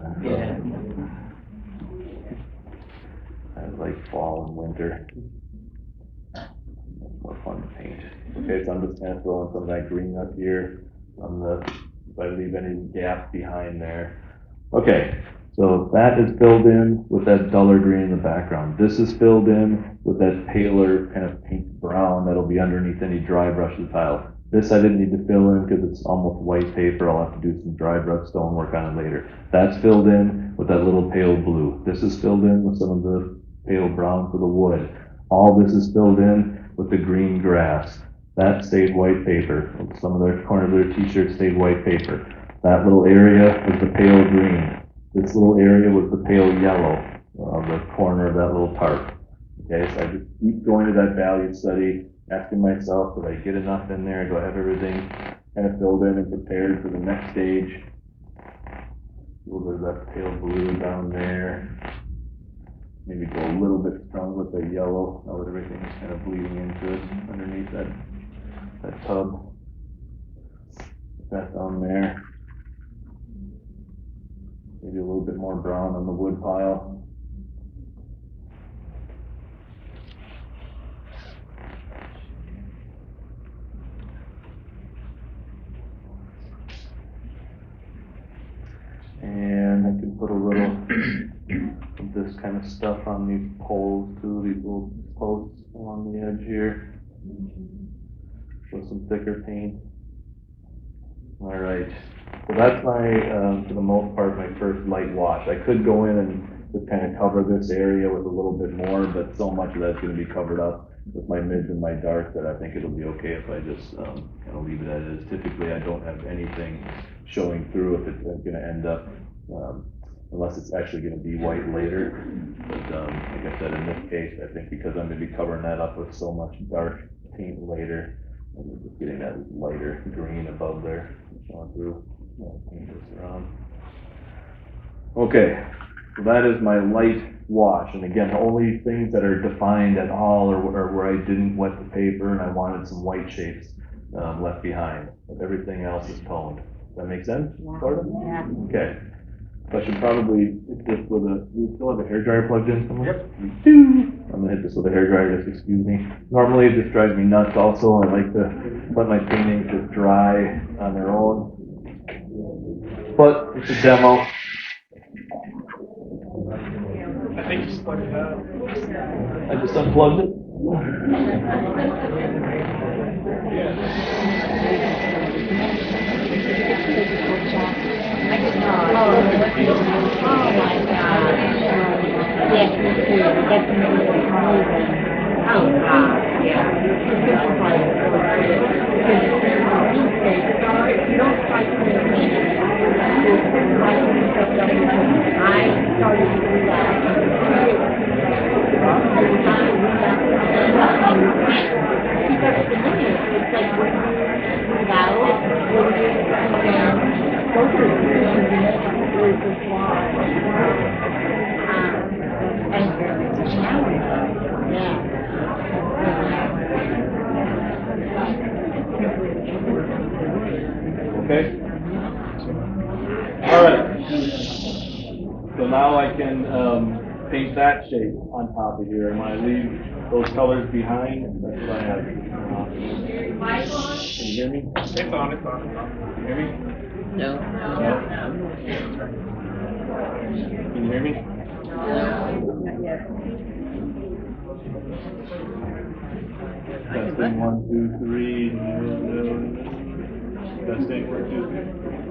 Speaker 2: I like fall and winter. It's more fun to paint. Okay, so I'm just kind of throwing some of that green up here on if I leave any gaps behind there. Okay, So that is filled in with that duller green in the background. This is filled in with that paler kind of pink brown that'll be underneath any dry brush of the tile. This I didn't need to fill in because it's almost white paper. I'll have to do some dry brush stonework on it later. That's filled in with that little pale blue. This is filled in with some of the pale brown for the wood. All this is filled in with the green grass. That stayed white paper. Some of their corners of their t-shirts stayed white paper. That little area was the pale green. This little area was the pale yellow on the corner of that little tarp. Okay, so I just keep going to that value study, asking myself, did I get enough in there? Do I have everything kind of filled in and prepared for the next stage? A little bit of that pale blue down there. Maybe go a little bit strong with the yellow, now that everything is kind of bleeding into it underneath that tub. Put that down there. Maybe a little bit more brown on the wood pile. And I can put a little of this kind of stuff on these poles too, these little posts along the edge here. With some thicker paint. All right, so that's my, for the most part, my first light wash. I could go in and just kind of cover this area with a little bit more, but so much of that's going to be covered up with my mids and my dark that I think it'll be okay if I just kind of leave it as it is. Typically, I don't have anything showing through if it's going to end up, unless it's actually going to be white later. But like I said, in this case, I think because I'm going to be covering that up with so much dark paint later, I'm just getting that lighter green above there, going through, paint this around. Okay, so that is my light wash, and again, the only things that are defined at all are where I didn't wet the paper and I wanted some white shapes left behind, but everything else is toned. Does that make sense, Gordon?
Speaker 5: Yeah.
Speaker 2: Okay. So I should probably hit this with a, do you still have a hairdryer plugged in somewhere?
Speaker 4: Yep.
Speaker 2: We do. I'm gonna hit this with a hairdryer, just excuse me. Normally it just drives me nuts also. I like to let my paintings just dry on their own. But it's a demo.
Speaker 4: I think you plugged it out.
Speaker 2: I just unplugged it.
Speaker 5: Oh my God. Yes, me too. That's amazing. Oh, God, yeah. You don't try to do it. I started to do that. Because the limit, it's like when you move out, when you go to the decisions you make on the really good why. And it's a challenge. Yeah.
Speaker 1: Okay? All right. So now I can paint that shape on top of here. And when I leave those colors behind, that's what I have. Can you hear me?
Speaker 4: It's on, it's on.
Speaker 1: Can you hear me?
Speaker 6: No.
Speaker 1: No? Can you hear me?
Speaker 5: Not yet.
Speaker 1: Testing 1, 2, 3. Testing 1, 2, 3.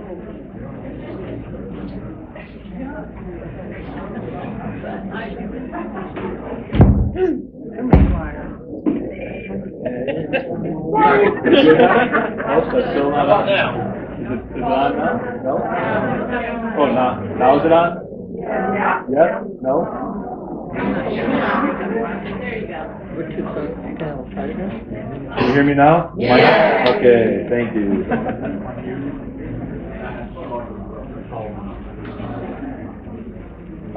Speaker 1: Oh, that's still not on now. Is it on now? No? Oh, now is it on? Yes? No?
Speaker 3: There you go.
Speaker 6: We're too close to tell. Try it again.
Speaker 1: Can you hear me now?
Speaker 6: Yeah.
Speaker 1: Okay, thank you.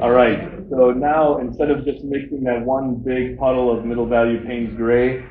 Speaker 1: All right, so now instead of just mixing that one big puddle of middle value Payne's gray,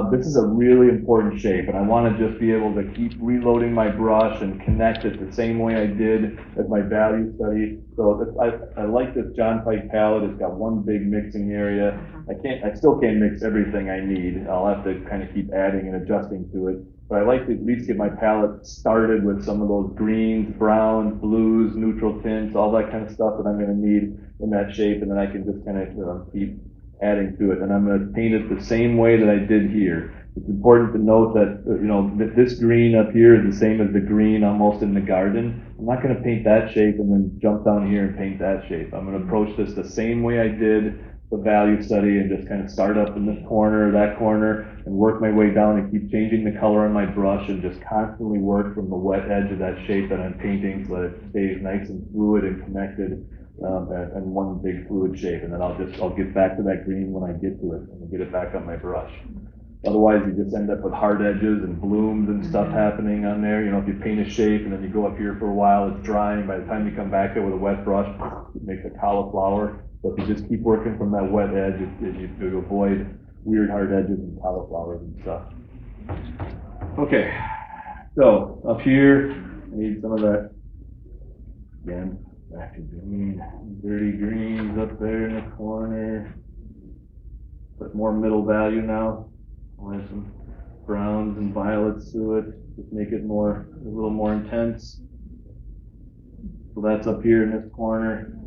Speaker 1: this is a really important shape, and I want to just be able to keep reloading my brush and connect it the same way I did as my value study. So I like this John Pike palette. It's got one big mixing area. I still can't mix everything I need. I'll have to kind of keep adding and adjusting to it.
Speaker 2: But I like to at least get my palette started with some of those greens, browns, blues, neutral tints, all that kind of stuff that I'm gonna need in that shape, and then I can just kind of keep adding to it. And I'm gonna paint it the same way that I did here. It's important to note that, that this green up here is the same as the green almost in the garden. I'm not gonna paint that shape and then jump down here and paint that shape. I'm gonna approach this the same way I did the value study and just kind of start up in this corner, that corner, and work my way down and keep changing the color on my brush and just constantly work from the wet edge of that shape that I'm painting so that it stays nice and fluid and connected, and one big fluid shape. And then I'll get back to that green when I get to it and get it back on my brush. Otherwise, you just end up with hard edges and blooms and stuff happening on there. If you paint a shape and then you go up here for a while, it's drying. By the time you come back there with a wet brush, it makes a cauliflower. So if you just keep working from that wet edge, you avoid weird hard edges and cauliflowers and stuff. Okay, so up here, I need some of that, again, back to green, dirty greens up there in the corner. Put more middle value now. I'll add some browns and violets to it, just make it a little more intense. So that's up here in this corner.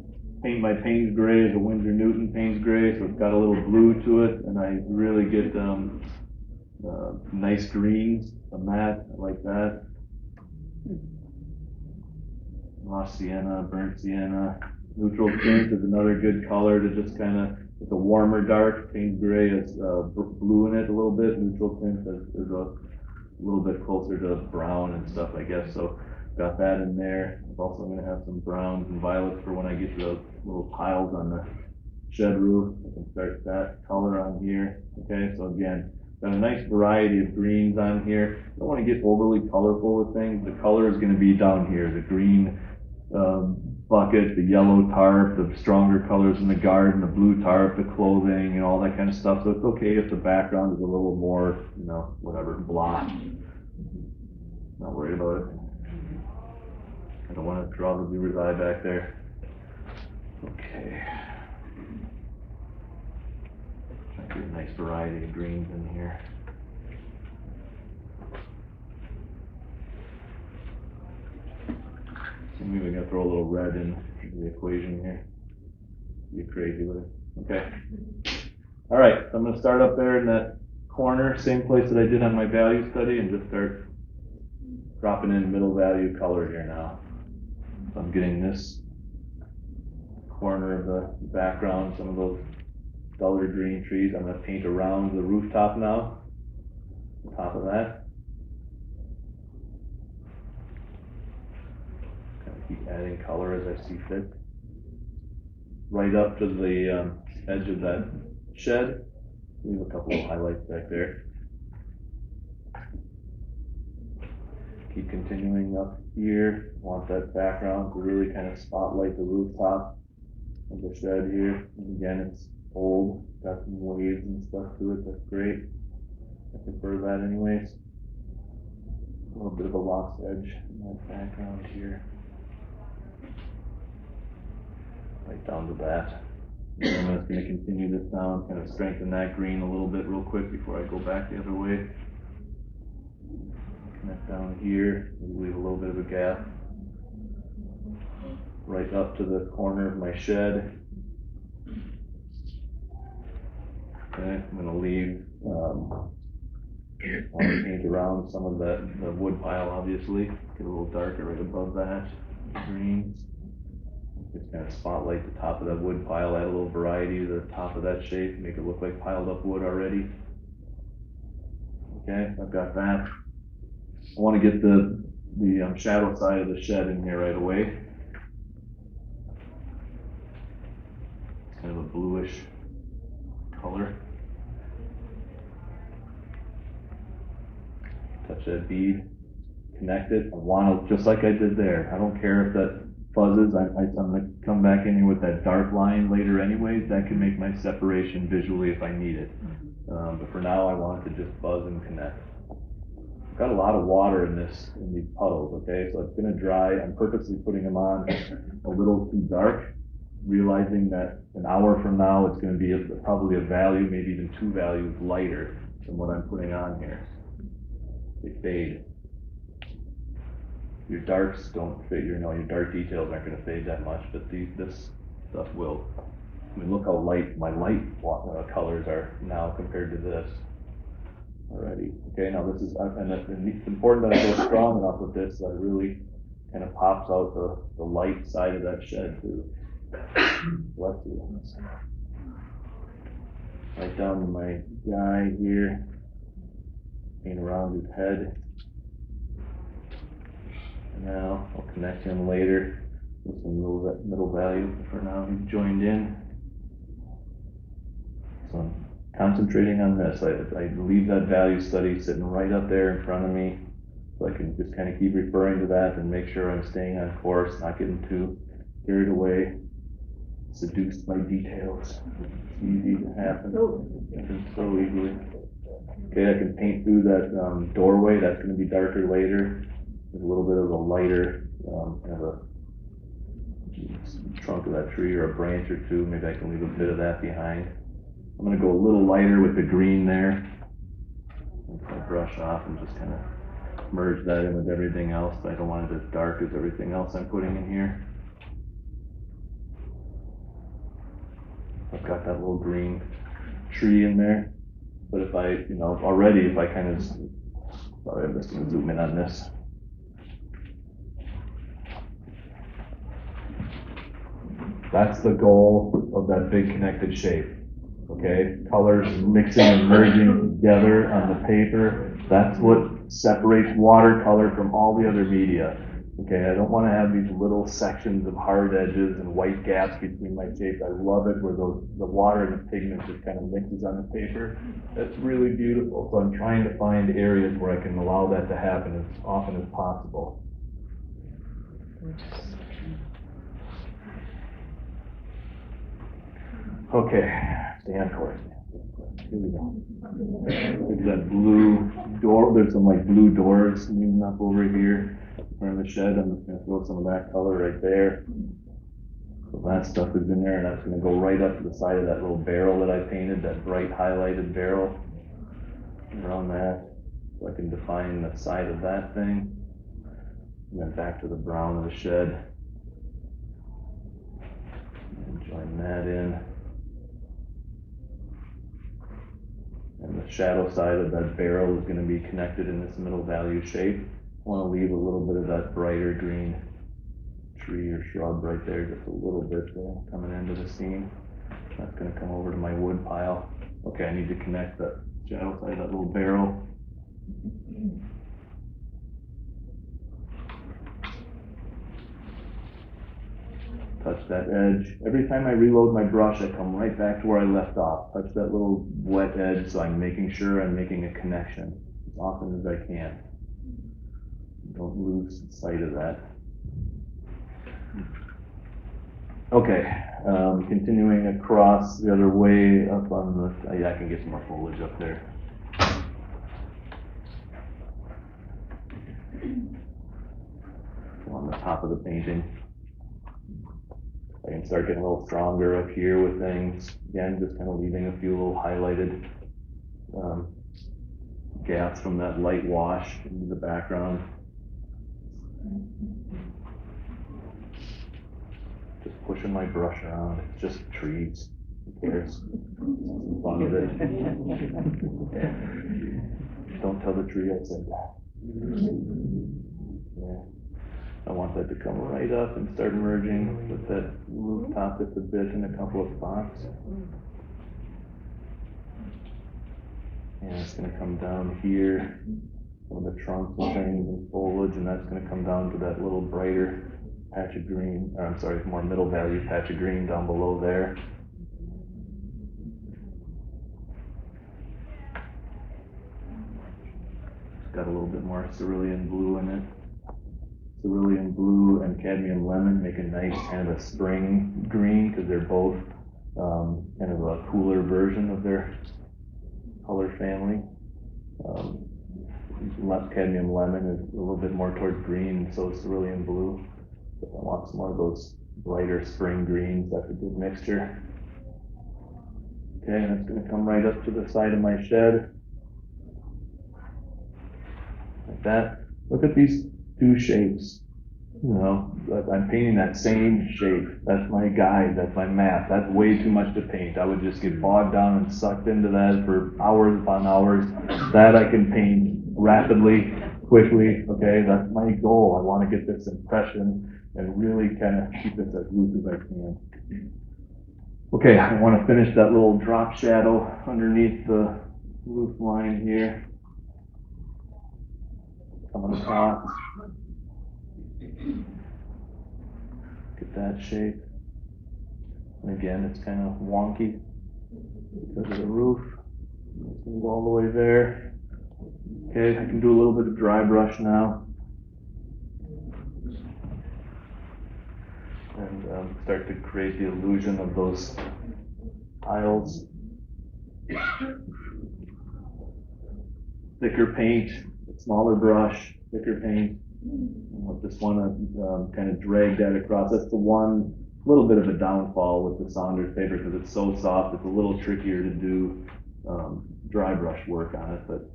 Speaker 2: Paint my Payne's Gray is a Winsor Newton Payne's Gray, so it's got a little blue to it, and I really get nice greens from that. I like that. Lost sienna, burnt sienna. Neutral tint is another good color to just kind of, it's a warmer dark. Payne's Gray has blue in it a little bit. Neutral tint is a little bit closer to brown and stuff, I guess. So got that in there. I'm also going to have some browns and violets for when I get to those little piles on the shed roof. I can start that color on here. Okay, so again, got a nice variety of greens on here. I don't want to get overly colorful with things. The color is going to be down here. The green bucket, the yellow tarp, the stronger colors in the garden, the blue tarp, the clothing, and all that kind of stuff. So it's okay if the background is a little more, whatever, blah. Not worried about it. I don't want to draw the viewer's eye back there. Okay. Try to get a nice variety of greens in here. So maybe I'm gonna throw a little red into the equation here. Be crazy with it. Okay. All right, so I'm gonna start up there in that corner, same place that I did on my value study, and just start dropping in middle value color here now. So I'm getting this corner of the background, some of those duller green trees. I'm gonna paint around the rooftop now, on top of that. Kind of keep adding color as I see fit. Right up to the edge of that shed. Leave a couple of highlights back there. Keep continuing up here. Want that background to really kind of spotlight the rooftop of the shed here. And again, it's old, got some waves and stuff to it. That's great. I prefer that anyways. A little bit of a lost edge in that background here. Right down to that. And I'm just going to continue this down, kind of strengthen that green a little bit real quick before I go back the other way. Connect down here, leave a little bit of a gap. Right up to the corner of my shed. Okay, I'm going to leave, I'll paint around some of the wood pile, obviously. Get a little darker right above that, green. Just kind of spotlight the top of that wood pile, add a little variety to the top of that shape, make it look like piled up wood already. Okay, I've got that. I want to get the shadow side of the shed in here right away. It's kind of a bluish color. Touch that bead, connect it. I want to, just like I did there. I don't care if that fuzzes. I'm going to come back in here with that dark line later anyways. That can make my separation visually if I need it. But for now, I want it to just fuzz and connect. I've got a lot of water in these puddles, okay? So it's going to dry. I'm purposely putting them on a little too dark, realizing that an hour from now, it's going to be probably a value, maybe even 2 values lighter than what I'm putting on here. they fade. Your darks don't fade, your dark details aren't gonna fade that much, but this stuff will. I mean, look how light my colors are now compared to this already. Okay, now this is, and it's important that I go strong enough with this that it really kind of pops out the light side of that shed too. Let's do this. Right down to my guy here, paint around his head. And now I'll connect him later with some middle value. For now, he's joined in. So I'm concentrating on this. I leave that value study sitting right up there in front of me, so I can just kind of keep referring to that and make sure I'm staying on course, not getting too carried away, seduced by details. It's easy to happen. Happens so easily. Okay, I can paint through that doorway. That's going to be darker later. There's a little bit of a lighter kind of a trunk of that tree or a branch or two. Maybe I can leave a bit of that behind. I'm going to go a little lighter with the green there. I'll brush off and just kind of merge that in with everything else. I don't want it as dark as everything else I'm putting in here. I've got that little green tree in there. But if I, already if I kind of, sorry, I'm just going to zoom in on this. That's the goal of that big connected shape. Okay, colors mixing and merging together on the paper. That's what separates watercolor from all the other media. Okay, I don't want to have these little sections of hard edges and white gaps between my shapes. I love it where the water and the pigment just kind of mixes on the paper. That's really beautiful. So I'm trying to find areas where I can allow that to happen as often as possible. Okay, stay on course. Here we go. There's that blue door. There's some like blue doors leaning up over here in front of the shed. I'm just going to throw some of that color right there. So that stuff is in there, and that's going to go right up to the side of that little barrel that I painted, that bright highlighted barrel around that. So I can define the side of that thing. And then back to the brown of the shed. And join that in. And the shadow side of that barrel is going to be connected in this middle value shape. I want to leave a little bit of that brighter green tree or shrub right there, just a little bit there, coming into the scene. That's going to come over to my wood pile. Okay, I need to connect the shadow side of that little barrel. Touch that edge. Every time I reload my brush, I come right back to where I left off. Touch that little wet edge, so I'm making sure I'm making a connection as often as I can. Don't lose sight of that. Okay, continuing across the other way up on the, yeah, I can get some more foliage up there. On the top of the painting. I can start getting a little stronger up here with things. Again, just kind of leaving a few little highlighted gaps from that light wash into the background. Just pushing my brush around. It's just trees. Who cares? Fun of it. Don't tell the tree I said that. Yeah. I want that to come right up and start merging with that rooftop just a bit in a couple of spots. And it's going to come down here, some of the trunks and things and foliage, and that's going to come down to that little brighter patch of green, or I'm sorry, more middle value patch of green down below there. It's got a little bit more cerulean blue in it. Cerulean blue and cadmium lemon make a nice kind of a spring green because they're both kind of a cooler version of their color family. Less cadmium lemon is a little bit more towards green, and so is cerulean blue. But I want some more of those brighter spring greens. That's a good mixture. Okay, and it's going to come right up to the side of my shed. that. Look at these two shapes. You know, I'm painting that same shape. That's my guide, that's my map. That's way too much to paint. I would just get bogged down and sucked into that for hours upon hours. That I can paint rapidly, quickly, okay? That's my goal. I want to get this impression and really kind of keep this as loose as I can. Okay, I want to finish that little drop shadow underneath the roof line here. Coming across. Get that shape. And again, it's kind of wonky because of the roof. Let's move all the way there. Okay, I can do a little bit of dry brush now. And start to create the illusion of those tiles. Thicker paint, smaller brush, thicker paint. I just want to kind of drag that across. That's the one little bit of a downfall with the Saunders paper because it's so soft. It's a little trickier to do dry brush work on it, but.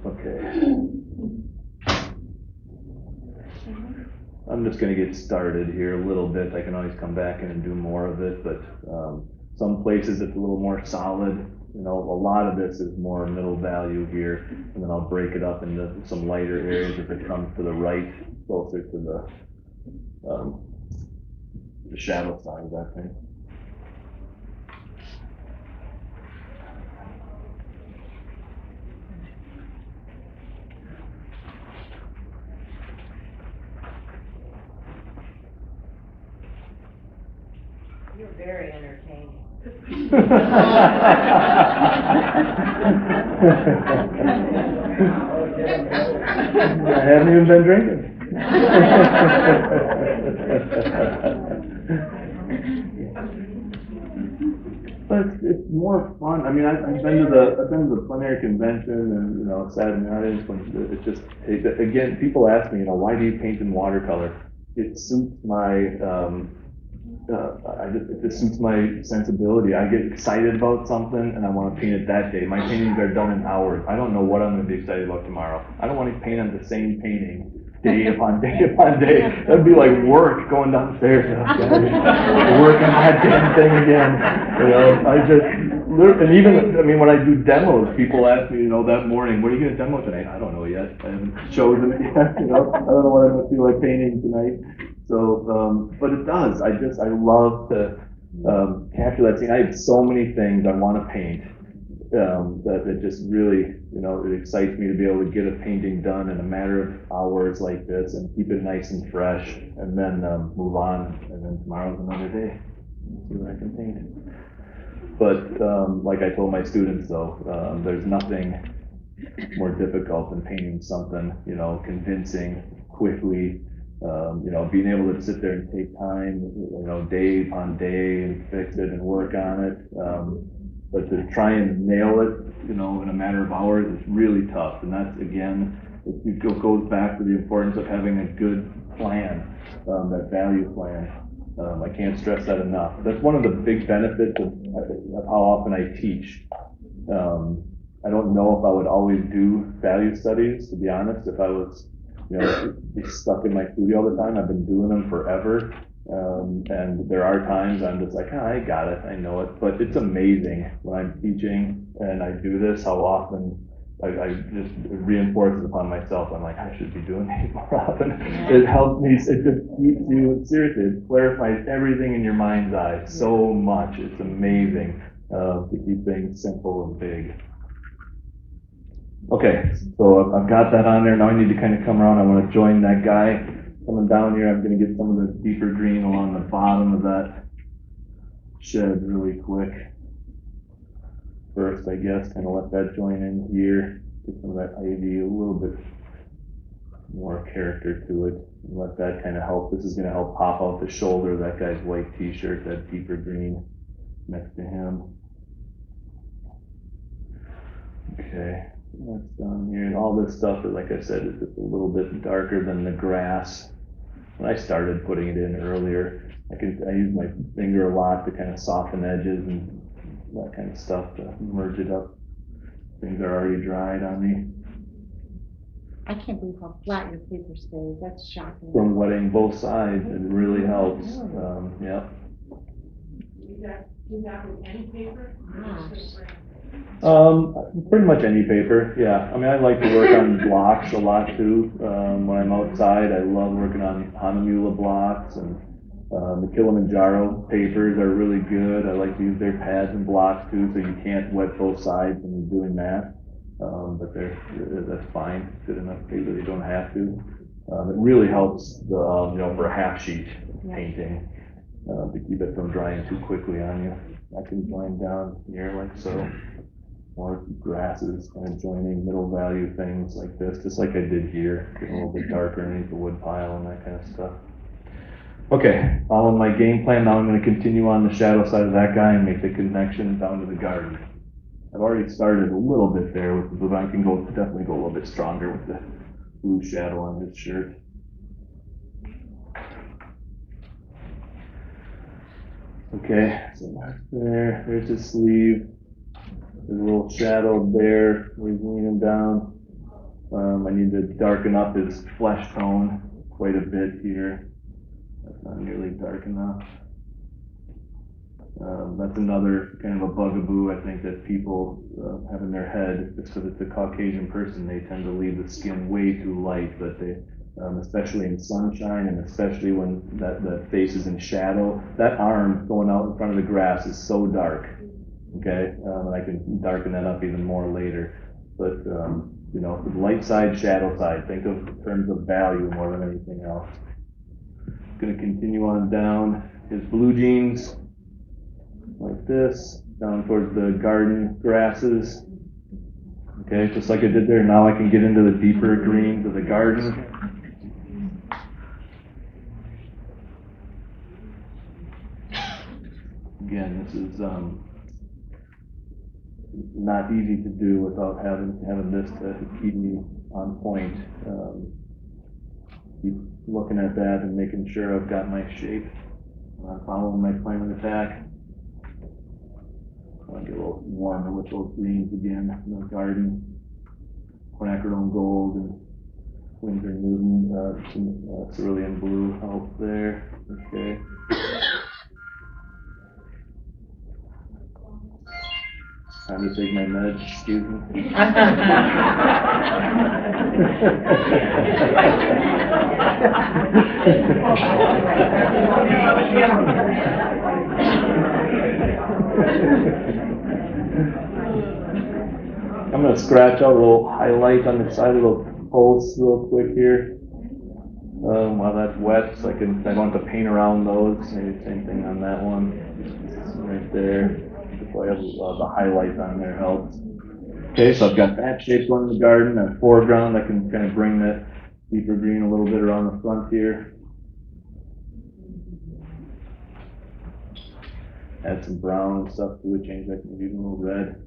Speaker 2: Okay. I'm just going to get started here a little bit. I can always come back in and do more of it, but some places it's a little more solid. You know, a lot of this is more middle value here, and then I'll break it up into some lighter areas if it comes to the right, closer to the shadow side of that thing.
Speaker 3: You're very entertaining.
Speaker 2: I haven't even been drinking. But it's more fun. I mean, I've been to the plenary convention and, you know, sat in the audience when it just, again, people ask me, you know, why do you paint in watercolor? It suits my, it just suits my sensibility. I get excited about something and I want to paint it that day. My paintings are done in hours. I don't know what I'm going to be excited about tomorrow. I don't want to paint on the same painting day upon day upon day. That'd be like work going downstairs. Oh, God, working on that damn thing again. You know, and even, I mean, when I do demos, people ask me, you know, that morning, what are you going to demo tonight? I don't know yet. I haven't chosen it yet. You know, I don't know what I'm going to feel like painting tonight. So, but it does. I love to capture that scene. I have so many things I want to paint that it just really, you know, it excites me to be able to get a painting done in a matter of hours like this and keep it nice and fresh, and then move on. And then tomorrow's another day. See what I can paint. But like I told my students, though, there's nothing more difficult than painting something, you know, convincing, quickly. You know, being able to sit there and take time, you know, day upon day and fix it and work on it. But to try and nail it, you know, in a matter of hours is really tough. And that's, again, it goes back to the importance of having a good plan, that value plan. I can't stress that enough. That's one of the big benefits of how often I teach. I don't know if I would always do value studies, to be honest, if I was, you know, be stuck in my studio all the time. I've been doing them forever. And there are times I'm just like, I got it, I know it. But it's amazing when I'm teaching and I do this, how often I just reinforce it upon myself. I'm like, I should be doing these more often. It helps me, it just keeps you, seriously, it clarifies everything in your mind's eye so much. It's amazing to keep things simple and big. Okay, so I've got that on there. Now I need to kind of come around. I want to join that guy. Coming down here, I'm going to get some of the deeper green along the bottom of that shed really quick. First, I guess, kind of let that join in here. Get some of that ivy, a little bit more character to it. And let that kind of help. This is going to help pop out the shoulder of that guy's white t-shirt, that deeper green next to him. Okay. That's down here, and all this stuff, like I said, is just a little bit darker than the grass. When I started putting it in earlier, I use my finger a lot to kind of soften edges and that kind of stuff to merge it up. Things are already dried on me
Speaker 5: I can't believe how flat your paper stays, that's shocking.
Speaker 2: from wetting both sides. It really helps. Yeah.
Speaker 3: You got with any paper?
Speaker 2: Pretty much any paper, yeah. I mean, I like to work on blocks a lot too. When I'm outside, I love working on Hanamula blocks, and the Kilimanjaro papers are really good. I like to use their pads and blocks too, so you can't wet both sides when you're doing that. But that's fine, good enough paper, you don't have to. It really helps for a half sheet painting, to keep it from drying too quickly on you. I can join down here like so. More grasses, kind of joining middle value things like this, just like I did here, getting a little bit darker underneath the wood pile and that kind of stuff. Okay, following my game plan, now I'm going to continue on the shadow side of that guy and make the connection down to the garden. I've already started a little bit there, but I can definitely go a little bit stronger with the blue shadow on his shirt. Okay, so there's his sleeve. There's a little shadow there where he's leaning down. I need to darken up his flesh tone quite a bit here. That's not nearly dark enough. That's another kind of a bugaboo I think that people have in their head. Just because it's a Caucasian person, they tend to leave the skin way too light, but they, especially in sunshine and especially when that face is in shadow, that arm going out in front of the grass is so dark. Okay, and I can darken that up even more later. But, the light side, shadow side, think of in terms of value more than anything else. Gonna continue on down his blue jeans, like this, down towards the garden grasses. Okay, just like I did there, now I can get into the deeper greens of the garden. Again, this is, not easy to do without having this to keep me on point. Keep looking at that and making sure I've got my shape. Following my plan of attack. I'll get a little warmer with those greens again in the garden. Quinacridone gold and Windsor Newton, some cerulean blue help there. Okay. Time to take my meds, excuse me. I'm going to scratch out a little highlight on the side of the posts real quick here. While that's wet, so I don't have to paint around those. Maybe same thing on that one. Right there. So I have the highlight on there helps. Okay, so I've got that shape going in the garden, and foreground, I can kind of bring that deeper green a little bit around the front here. Add some brown and stuff to it, change that maybe even a little red.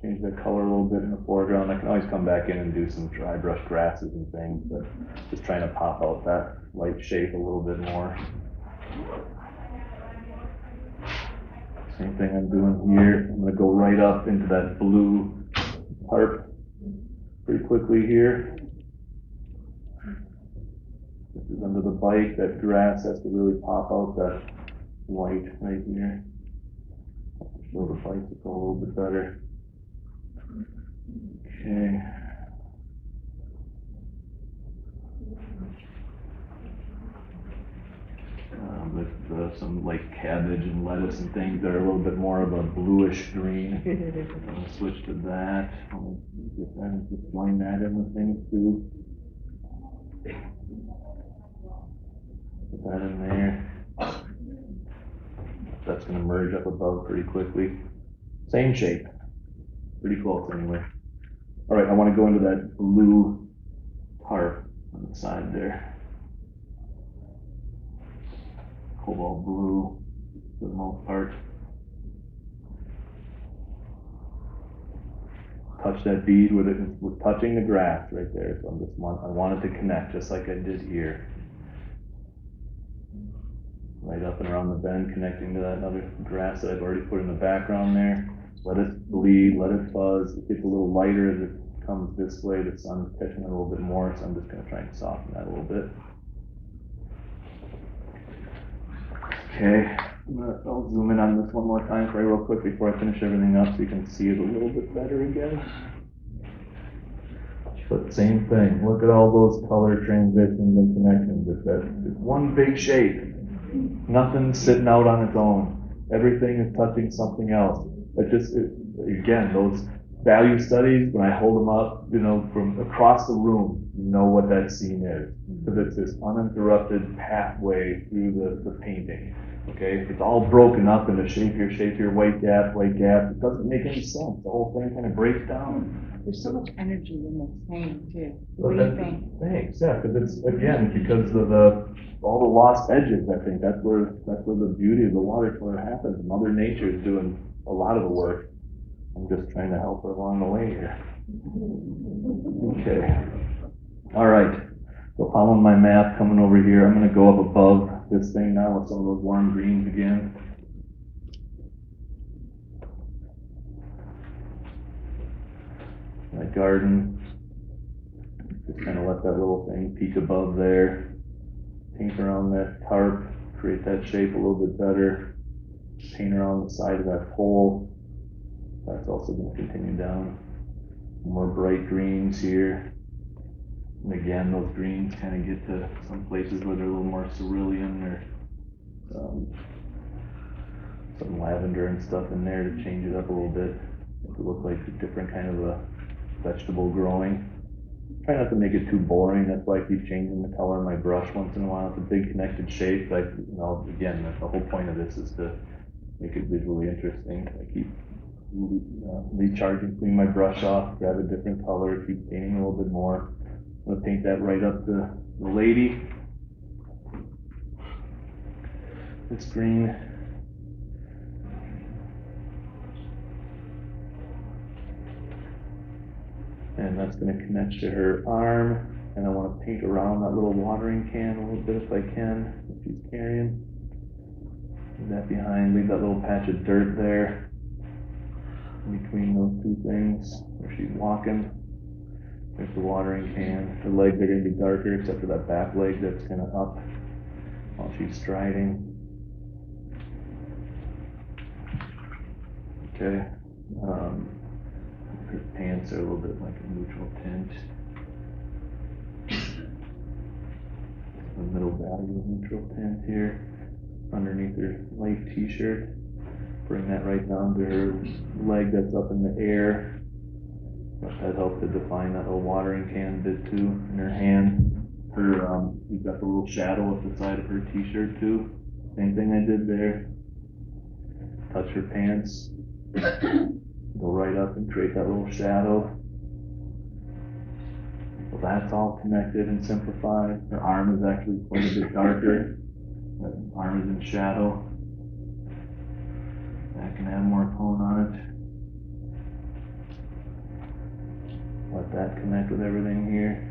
Speaker 2: Change the color a little bit in the foreground. I can always come back in and do some dry brush grasses and things, but just trying to pop out that light shape a little bit more. Same thing I'm doing here. I'm going to go right up into that blue tarp pretty quickly here. This is under the bike. That grass has to really pop out that white right here. Show the bicycle a little bit better. Okay. With some like cabbage and lettuce and things that are a little bit more of a bluish green. I'm going to switch to that. I'll get that and just join that in with things too. Put that in there. That's going to merge up above pretty quickly. Same shape. Pretty close anyway. All right, I want to go into that blue tarp on the side there. Cobalt blue for the most part. Touch that bead with it, with touching the grass right there. So I want it to connect just like I did here. right up and around the bend, connecting to that other grass that I've already put in the background there. Let it bleed, let it fuzz. It gets a little lighter as it comes this way. The sun's catching it a little bit more, so I'm just gonna try and soften that a little bit. Okay, I'll zoom in on this one more time for you real quick before I finish everything up so you can see it a little bit better again. But same thing, look at all those color transitions and connections. It's one big shape. Nothing's sitting out on its own. Everything is touching something else. Again, those value studies, when I hold them up, from across the room, you know what that scene is. Because it's this uninterrupted pathway through the painting. Okay, if it's all broken up into shape here, white gap, it doesn't make any sense. The whole thing kind of breaks down.
Speaker 5: There's so much energy in this paint too.
Speaker 2: Well,
Speaker 5: What do you think?
Speaker 2: Thanks, yeah, because it's, again, because of all the lost edges, I think, that's where the beauty of the watercolor happens. Mother Nature is doing a lot of the work. I'm just trying to help her along the way here. Okay. All right. So following my map, coming over here, I'm gonna go up above this thing now with some of those warm greens again. My garden, just kind of let that little thing peek above there, paint around that tarp, create that shape a little bit better, paint around the side of that pole. That's also going to continue down. More bright greens here. And again, those greens kind of get to some places where they're a little more cerulean or some lavender and stuff in there to change it up a little bit. Make it look like a different kind of a vegetable growing. Try not to make it too boring. That's why I keep changing the color of my brush once in a while. It's a big connected shape. Again, that's the whole point of this is to make it visually interesting. I keep recharging, clean my brush off, grab a different color, keep painting a little bit more. I'm gonna paint that right up the lady. This green. And that's going to connect to her arm, and I want to paint around that little watering can a little bit if I can, if she's carrying. Leave that behind, leave that little patch of dirt there, in between those two things, where she's walking. There's the watering can. Her legs are going to be darker, except for that back leg that's kind of up while she's striding. Okay. Her pants are a little bit like a neutral tint. The middle value of neutral tint here. Underneath her light t-shirt. Bring that right down to her leg that's up in the air. That helped to define that little watering can a bit too. In her hand. We've got the little shadow at the side of her t-shirt too. Same thing I did there. Touch her pants. Go right up and create that little shadow. So that's all connected and simplified. Her arm is actually quite a bit darker. That arm is in shadow. I can add more tone on it. Let that connect with everything here.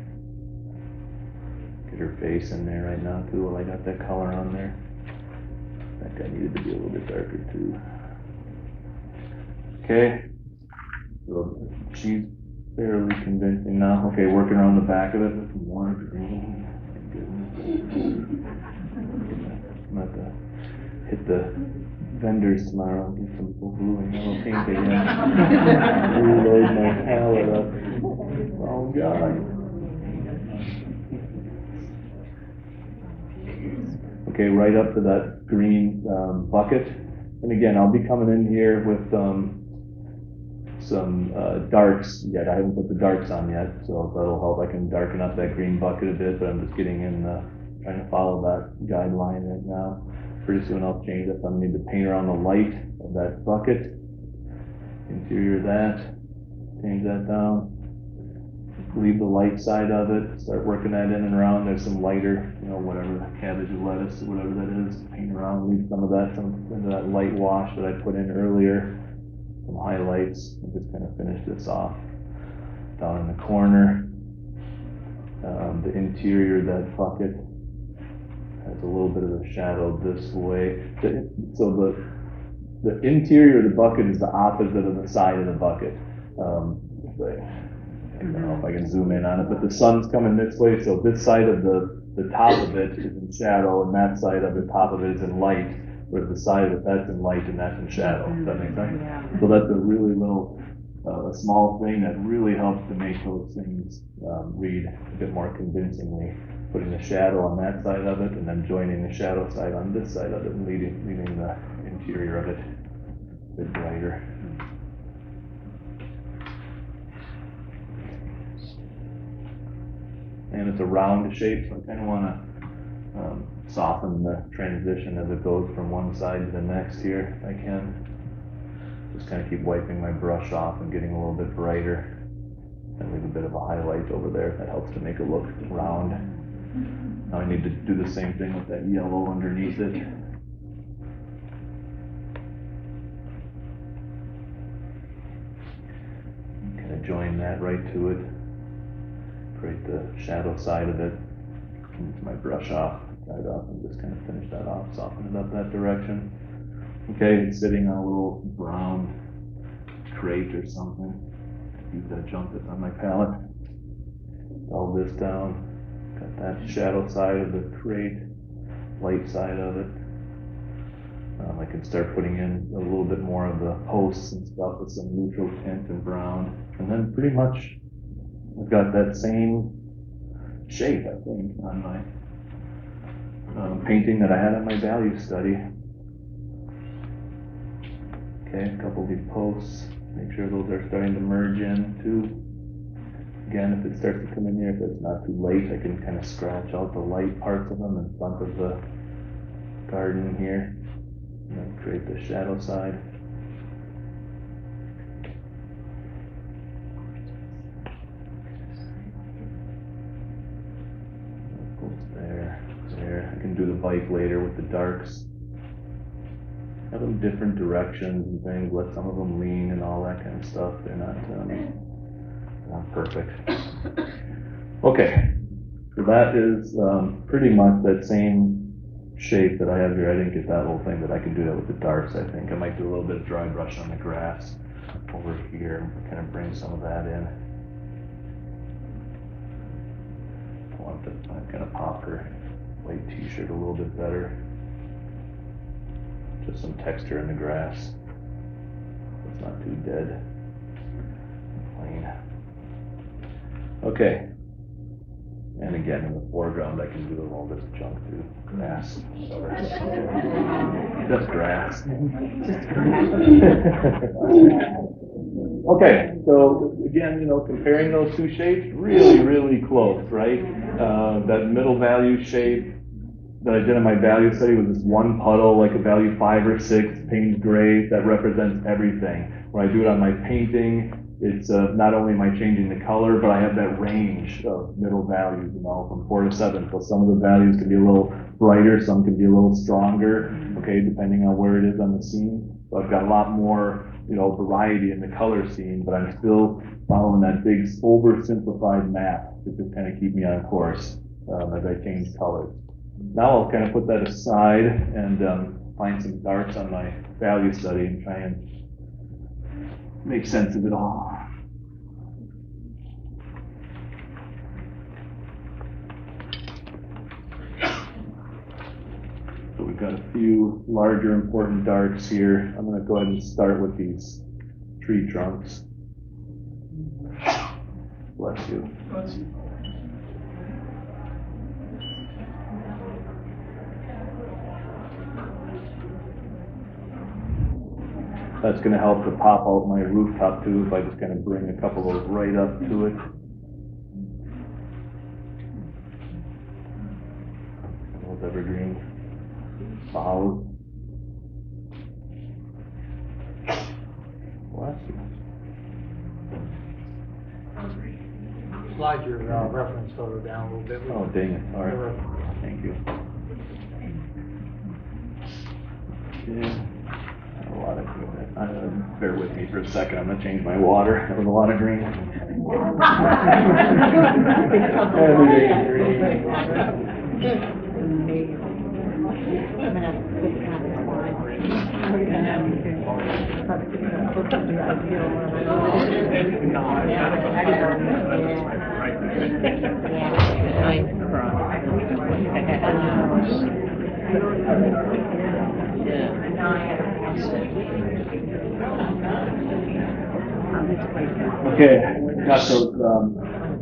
Speaker 2: Get her face in there right now too while I got that color on there. That guy needed to be a little bit darker too. Okay. So she's fairly convincing now. Okay, working around the back of it with more green. I'm going to hit the vendors tomorrow and get some blue and yellow paint again. Reload my palette up. Oh God. Okay, right up to that green bucket. And again, I'll be coming in here with some darks yet. I haven't put the darks on yet, so that'll help. I can darken up that green bucket a bit, but I'm just getting in, trying to follow that guideline right now. Pretty soon I'll change it. I'm going to need to paint around the light of that bucket. Interior of that. Change that down. Leave the light side of it. Start working that in and around. There's some lighter, whatever, cabbage or lettuce or whatever that is. Paint around. Leave some of that, into that light wash that I put in earlier. Some highlights, and just kind of finish this off. Down in the corner, the interior of that bucket, There's a little bit of a shadow this way. So the interior of the bucket is the opposite of the side of the bucket. I don't know if I can zoom in on it, but the sun's coming this way, so this side of the top of it is in shadow, and that side of the top of it is in light, whereas the side of it, that's in light and that's in shadow. Does that make sense? So that's a really little, a small thing that really helps to make those things read a bit more convincingly. Putting the shadow on that side of it, and then joining the shadow side on this side of it, and leaving the interior of it a bit brighter. And it's a round shape, so I kind of want to soften the transition as it goes from one side to the next here, if I can. Just kind of keep wiping my brush off and getting a little bit brighter, and leave a bit of a highlight over there. That helps to make it look round. Now I need to do the same thing with that yellow underneath it. Kind of join that right to it. Create the shadow side of it. Move my brush off, dry it off, and just kind of finish that off, soften it up that direction. Okay, it's sitting on a little brown crate or something. Use that junk that's on my palette. All this down. Got that shadow side of the crate, light side of it. I can start putting in a little bit more of the posts and stuff with some neutral tint and brown. And then pretty much I've got that same shape, I think, on my painting that I had on my value study. Okay, a couple of these posts, make sure those are starting to merge in too. Again, if it starts to come in here, if it's not too late, I can kind of scratch out the light parts of them in front of the garden here, and then create the shadow side. There. I can do the bike later with the darks. Have them different directions and things, let some of them lean and all that kind of stuff. They're not perfect. Okay, so that is pretty much that same shape that I have here. I didn't get that whole thing, but I can do that with the darks, I think. I might do a little bit of dry brush on the grass over here and kind of bring some of that in. I want to kind of pop her white t-shirt a little bit better. Just some texture in the grass. It's not too dead. Plain. Okay. And again, in the foreground, I can do all this junk too. Grass. Just grass. Okay, so again, comparing those two shapes, really close, right? That middle value shape that I did in my value study was this one puddle, like a value 5 or 6, painted gray, that represents everything. When I do it on my painting, it's not only am I changing the color, but I have that range of middle values, from 4 to 7. So some of the values can be a little brighter, some can be a little stronger, okay, depending on where it is on the scene. So I've got a lot more, variety in the color scene, but I'm still following that big oversimplified map to just kind of keep me on course as I change colors. Now I'll kind of put that aside and find some darks on my value study and try and make sense of it all. So we've got a few larger important darks here. I'm going to go ahead and start with these tree trunks. Bless you. Bless you. That's going to help to pop out my rooftop too if I just kind of bring a couple of those right up to it. Those evergreen boughs. Bless you.
Speaker 4: Slide your reference photo down a little bit.
Speaker 2: Oh, dang it. Sorry. Thank you. Yeah. A lot of green. Bear with me for a second. I'm going to change my water. That was a lot of green.
Speaker 5: gonna put it on the slide.
Speaker 6: Nice cross.
Speaker 1: Okay, got those,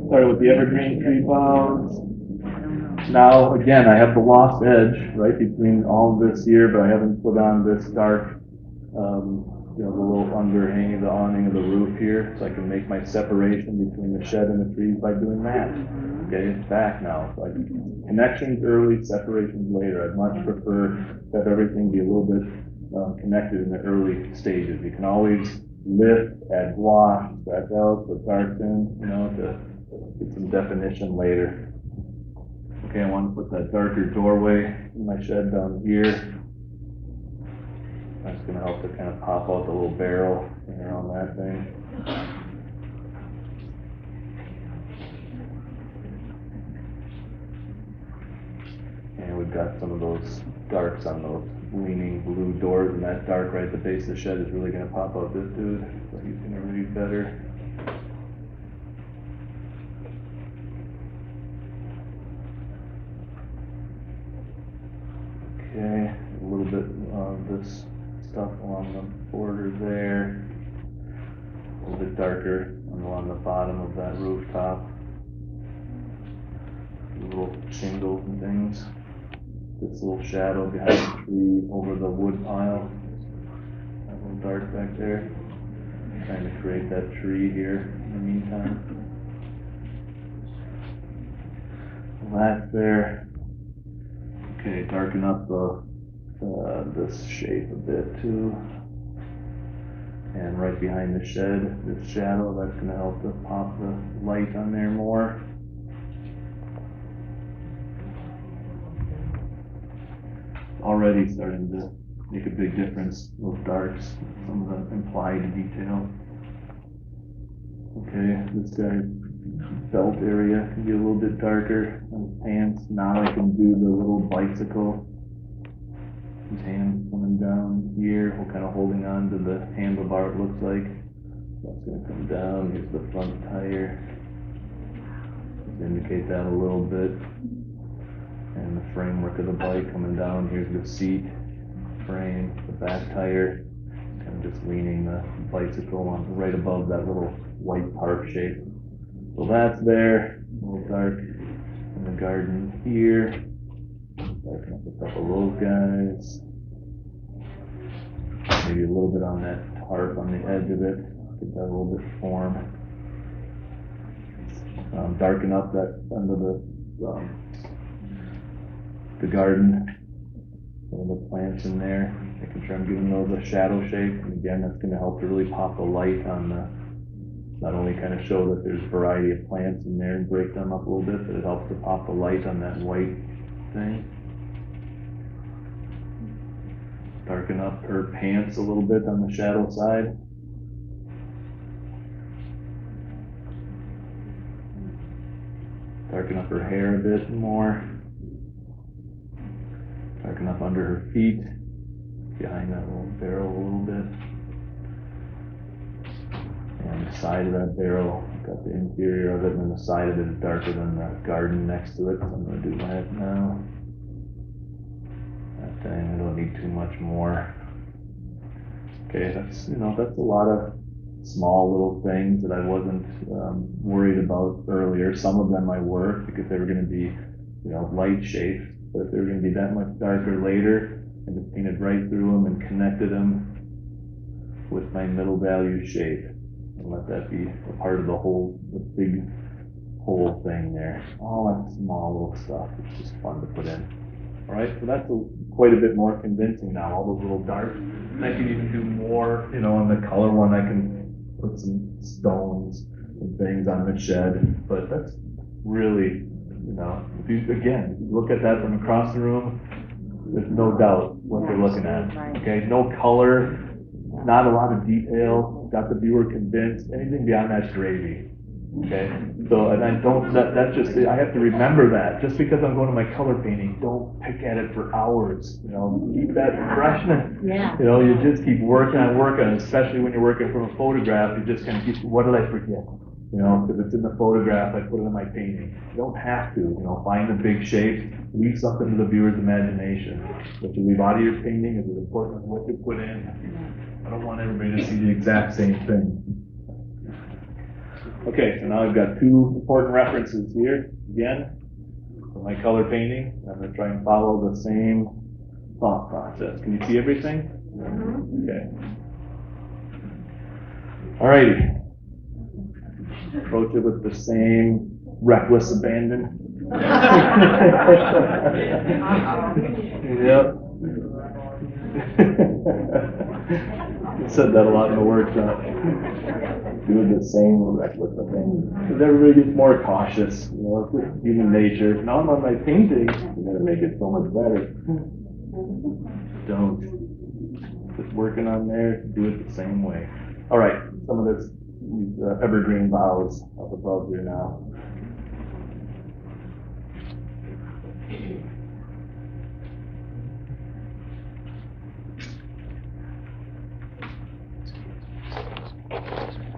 Speaker 1: started with the evergreen tree boughs. Now, again, I have the lost edge right between all of this here, but I haven't put on this dark, the little underhang of the awning of the roof here, so I can make my separation between the shed and the trees by doing that. Okay, it's back now. So connections early, separations later. I'd much prefer to have everything be a little bit connected in the early stages. You can always lift, add gloss, back out, put darks in, to get some definition later. Okay, I want to put that darker doorway in my shed down here. That's going to help to kind of pop out the little barrel around that thing. And we've got some of those darks on those leaning blue doors, and that dark right at the base of the shed is really going to pop out this dude, so he's going to read better. Okay, a little bit of this stuff along the border there. A little bit darker along the bottom of that rooftop. Little shingles and things. This little shadow behind the tree over the wood pile. That little dark back there. Trying to create that tree here in the meantime. That there. Okay, darken up this shape a bit too. And right behind the shed, this shadow, that's going to help to pop the light on there more. Already starting to make a big difference, those darks, some of the implied detail. Okay, this guy's belt area can be a little bit darker on his pants. Now I can do the little bicycle. His hands coming down here, we're kind of holding on to the handlebar, it looks like. That's going to come down. Here's the front tire. Just indicate that a little bit. And the framework of the bike coming down. Here's the seat frame, the back tire, kind of just leaning the bicycle on right above that little white tarp shape. So that's there, a little dark in the garden here. Darken up a couple of those guys. Maybe a little bit on that tarp on the edge of it. Get that a little bit form. Darken up that under the garden. Some of the plants in there. Making sure I'm giving those a shadow shape. And again, that's going to help to really pop the light on the, not only kind of show that there's a variety of plants in there and break them up a little bit, but it helps to pop the light on that white thing. Darken up her pants a little bit on the shadow side. Darken up her hair a bit more. Darken up under her feet, behind that little barrel a little bit. And the side of that barrel, got the interior of it, and then the side of it is darker than the garden next to it. So I'm going to do that now. That thing, I don't need too much more. Okay, that's a lot of small little things that I wasn't worried about earlier. Some of them I were, because they were going to be, light shapes. But if they were going to be that much darker later, I just painted right through them and connected them with my middle value shape. And let that be a part of the big whole thing there. All that small little stuff, it's just fun to put in. All right, so that's quite a bit more convincing now, all those little darks. And I can even do more, on the color one, I can put some stones and things on the shed, but that's really, if you look at that from across the room, there's no doubt what they're looking at. Okay, no color, not a lot of detail, got the viewer convinced. Anything beyond that's gravy.
Speaker 2: Okay, so, and I don't, that's just, I have to remember that, just because I'm going to my color painting, don't pick at it for hours, you know, keep that freshness.
Speaker 5: Yeah.
Speaker 2: You know, you just keep working on working, especially when you're working from a photograph, you just kind of keep, what did I forget? You know, if it's in the photograph, I put it in my painting. You don't have to, you know, find a big shape, leave something to the viewer's imagination. What you leave out of your painting is as important as what you put in. I don't want everybody to see the exact same thing. Okay, so now I've got two important references here, again, for my color painting. I'm gonna try and follow the same thought process. Can you see everything? Okay. Alrighty. Approach it with the same reckless abandon. Yep. I said that a lot in the workshop. Do the same reckless abandon. Because everybody gets more cautious, you know, it's just human nature. Now I'm on my painting, you gotta make it so much better. Don't. Just working on there, do it the same way. All right, some of this, these evergreen boughs up above here now.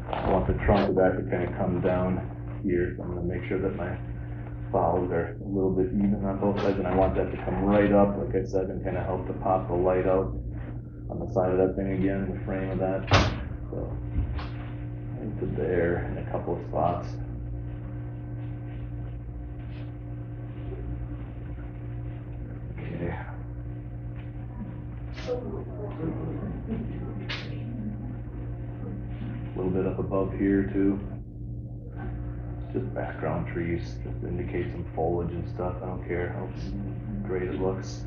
Speaker 2: I want the trunk of that to kind of come down here, so I'm gonna make sure that my boughs are a little bit even on both sides, and I want that to come right up, like I said, and kind of help to pop the light out on the side of that thing again, the frame of that. So, into there in a couple of spots. Okay. A little bit up above here too. Just background trees, just to indicate some foliage and stuff. I don't care how great it looks.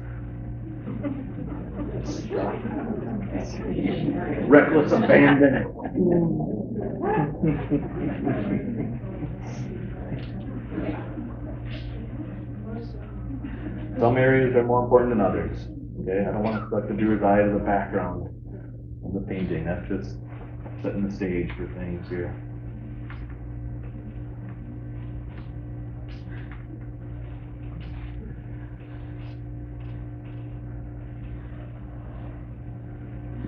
Speaker 2: Reckless abandon. Some areas are more important than others. Okay, I don't want to suck the viewer's eye to the background of the painting. That's just setting the stage for things here.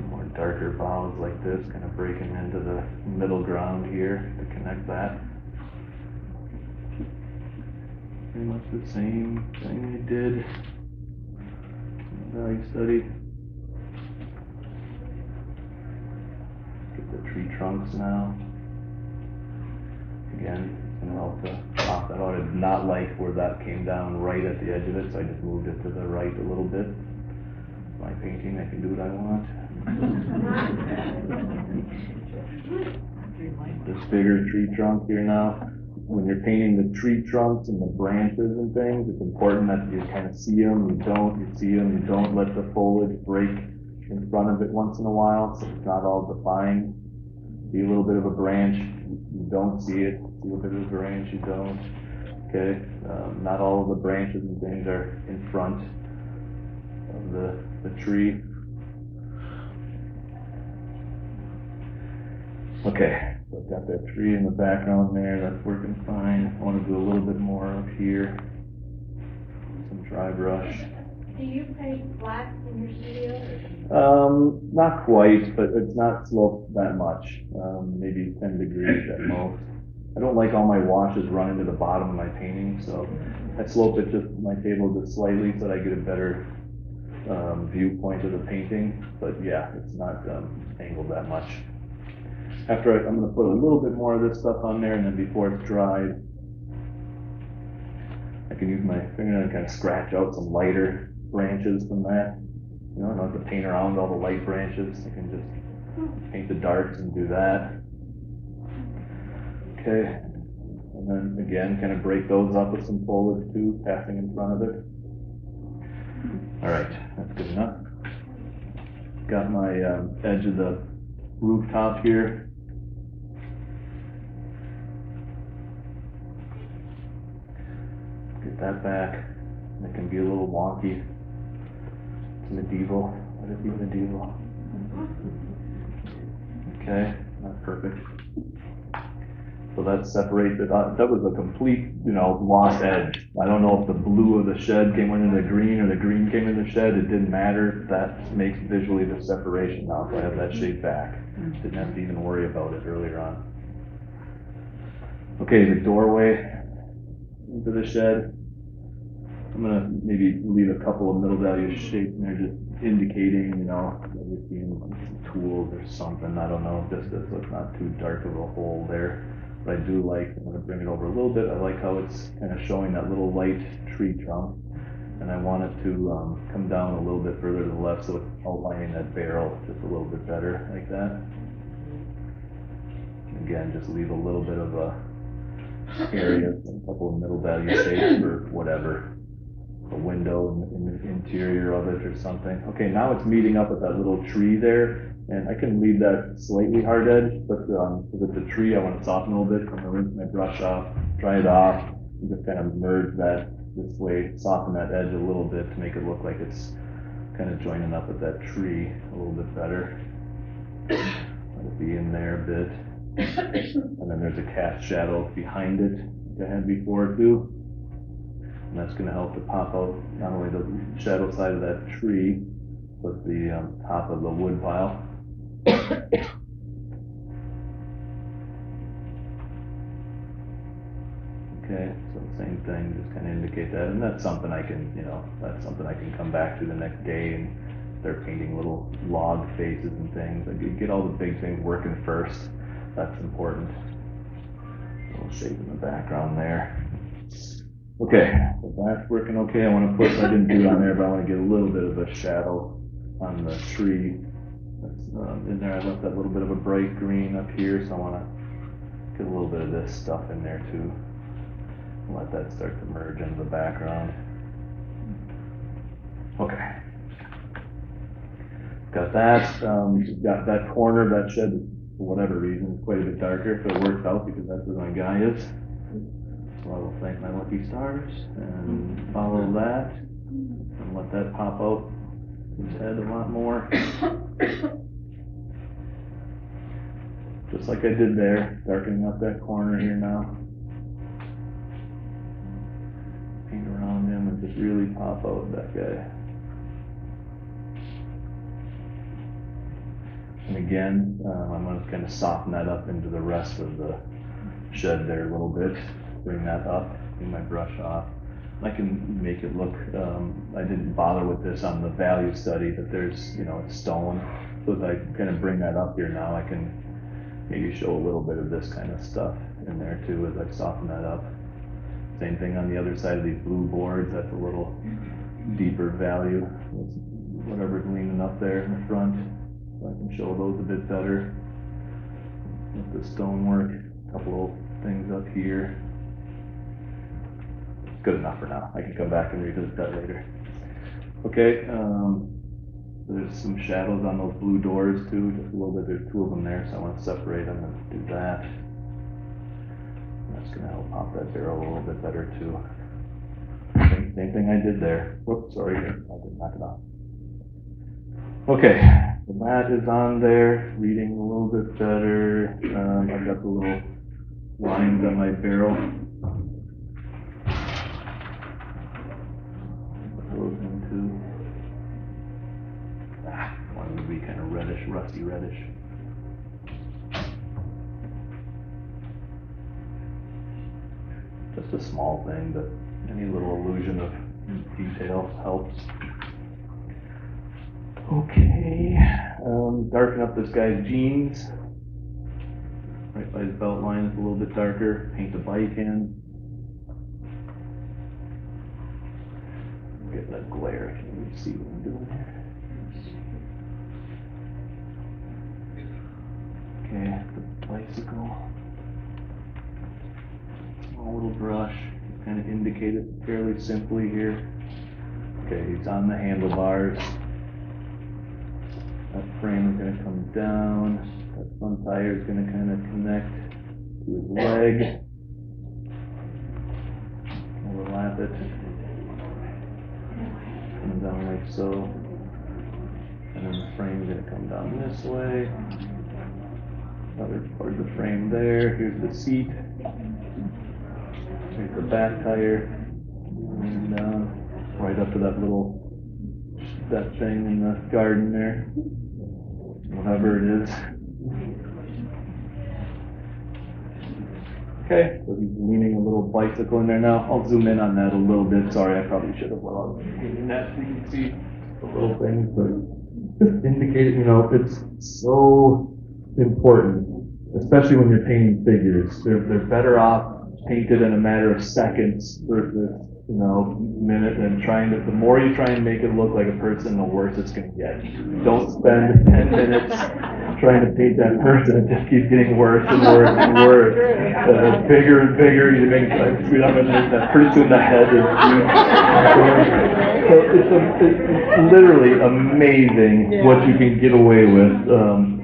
Speaker 2: More darker boughs like this, kind of breaking into the middle ground here to connect that. Pretty much the same thing I did in the value study. Get the tree trunks now. Again, and I'll pop that out. I did not like where that came down right at the edge of it, so I just moved it to the right a little bit. My painting, I can do what I want. This bigger tree trunk here now. When you're painting the tree trunks and the branches and things, it's important that you kind of see them, you see them, you don't let the foliage break in front of it once in a while, so it's not all defined. See a little bit of a branch, you don't see it. See a bit of a branch, you don't. Okay, not all of the branches and things are in front of the tree. Okay, so I've got that tree in the background there, that's working fine. I want to do a little bit more up here. Some dry brush.
Speaker 3: Do you paint black in your studio?
Speaker 2: Not quite, but it's not sloped that much. Maybe 10 degrees at most. I don't like all my washes running to the bottom of my painting, so I slope it just my table just slightly so that I get a better viewpoint of the painting. But yeah, it's not angled that much. After I'm going to put a little bit more of this stuff on there, and then before it's dried, I can use my fingernail and kind of scratch out some lighter branches from that. You know, I don't have to paint around all the light branches. I can just paint the darks and do that. Okay, and then again, kind of break those up with some foliage too, passing in front of it. All right, that's good enough. Got my edge of the rooftop here. Get that back. It can be a little wonky. It's medieval. Let it be medieval. Okay, not perfect. So that's separated, that was a complete, lost edge. I don't know if the blue of the shed came into the green or the green came in the shed, it didn't matter. That makes visually the separation now, so I have that shade back. Didn't have to even worry about it earlier on. Okay, the doorway into the shed. I'm gonna maybe leave a couple of middle value shapes in there, just indicating, maybe seeing some tools or something, I don't know, just so it's not too dark of a hole there. But I do like, I'm gonna bring it over a little bit, I like how it's kind of showing that little light tree trunk. And I want it to come down a little bit further to the left, so it's outlining that barrel just a little bit better, like that. Again, just leave a little bit of a area, a couple of middle value shapes or whatever. A window in the interior of it or something. Okay, now it's meeting up with that little tree there, and I can leave that slightly hard edge, but with the tree, I want to soften a little bit. I'm gonna rinse my brush off, dry it off, and just kind of merge that this way, soften that edge a little bit to make it look like it's kind of joining up with that tree a little bit better. Let it be in there a bit. And then there's a cast shadow behind it, like I had before too. And that's going to help to pop out not only the shadow side of that tree, but the top of the wood pile. Okay, so same thing, just kind of indicate that, and that's something I can, that's something I can come back to the next day and start painting little log faces and things. I get all the big things working first. That's important. A little shape in the background there. Okay, so that's working okay. I want to put, I didn't do it on there, but I want to get a little bit of a shadow on the tree. That's in there. I left that little bit of a bright green up here, so I want to get a little bit of this stuff in there too. Let that start to merge into the background. Okay. Got that. Got that corner, that shed, for whatever reason, is quite a bit darker, so it works out because that's where my guy is. So I will thank my lucky stars and follow that and let that pop out his head a lot more. Just like I did there, darkening up that corner here now. Paint around him and just really pop out that guy. And again, I'm going to kind of soften that up into the rest of the shed there a little bit. Bring that up, bring my brush off. I can make it look, I didn't bother with this on the value study, but there's, it's stone. So as I kind of bring that up here now, I can maybe show a little bit of this kind of stuff in there too as I soften that up. Same thing on the other side of these blue boards, that's a little deeper value. It's whatever's leaning up there in the front. So I can show those a bit better with the stonework. A couple of things up here. Good enough for now. I can come back and revisit that later. Okay, there's some shadows on those blue doors too, just a little bit. There's two of them there, so I want to separate them and do that. That's going to help pop that barrel a little bit better too. Same thing I did there. Whoops, sorry, I didn't knock it off. Okay, so that is on there, reading a little bit better. I've got the little lines on my barrel. Those into, one would be kind of reddish, rusty reddish. Just a small thing, but any little illusion of detail helps. Okay, darken up this guy's jeans. Right by his belt line, it's a little bit darker. Paint the bike in. Get that glare, I can't really see what I'm doing here. Okay, the bicycle. Small little brush, kind of indicate it fairly simply here. Okay, he's on the handlebars. That frame is going to come down. That front tire is going to kind of connect to his leg. Overlap it. Come down like so. And then the frame is going to come down this way. Another part of the frame there. Here's the seat. Here's the back tire. And right up to that thing in the garden there. Whatever it is. Okay, so he's leaning a little bicycle in there now. I'll zoom in on that a little bit. Sorry, I probably should have leaning that so you can see the little things, but just indicating, it's so important, especially when you're painting figures. They're better off painted in a matter of seconds versus, minute, and the more you try and make it look like a person, the worse it's going to get. Don't spend 10 minutes trying to paint that person. It just keeps getting worse and worse and worse. Bigger and bigger, you make pretty soon the head is huge. So it's literally amazing what you can get away with,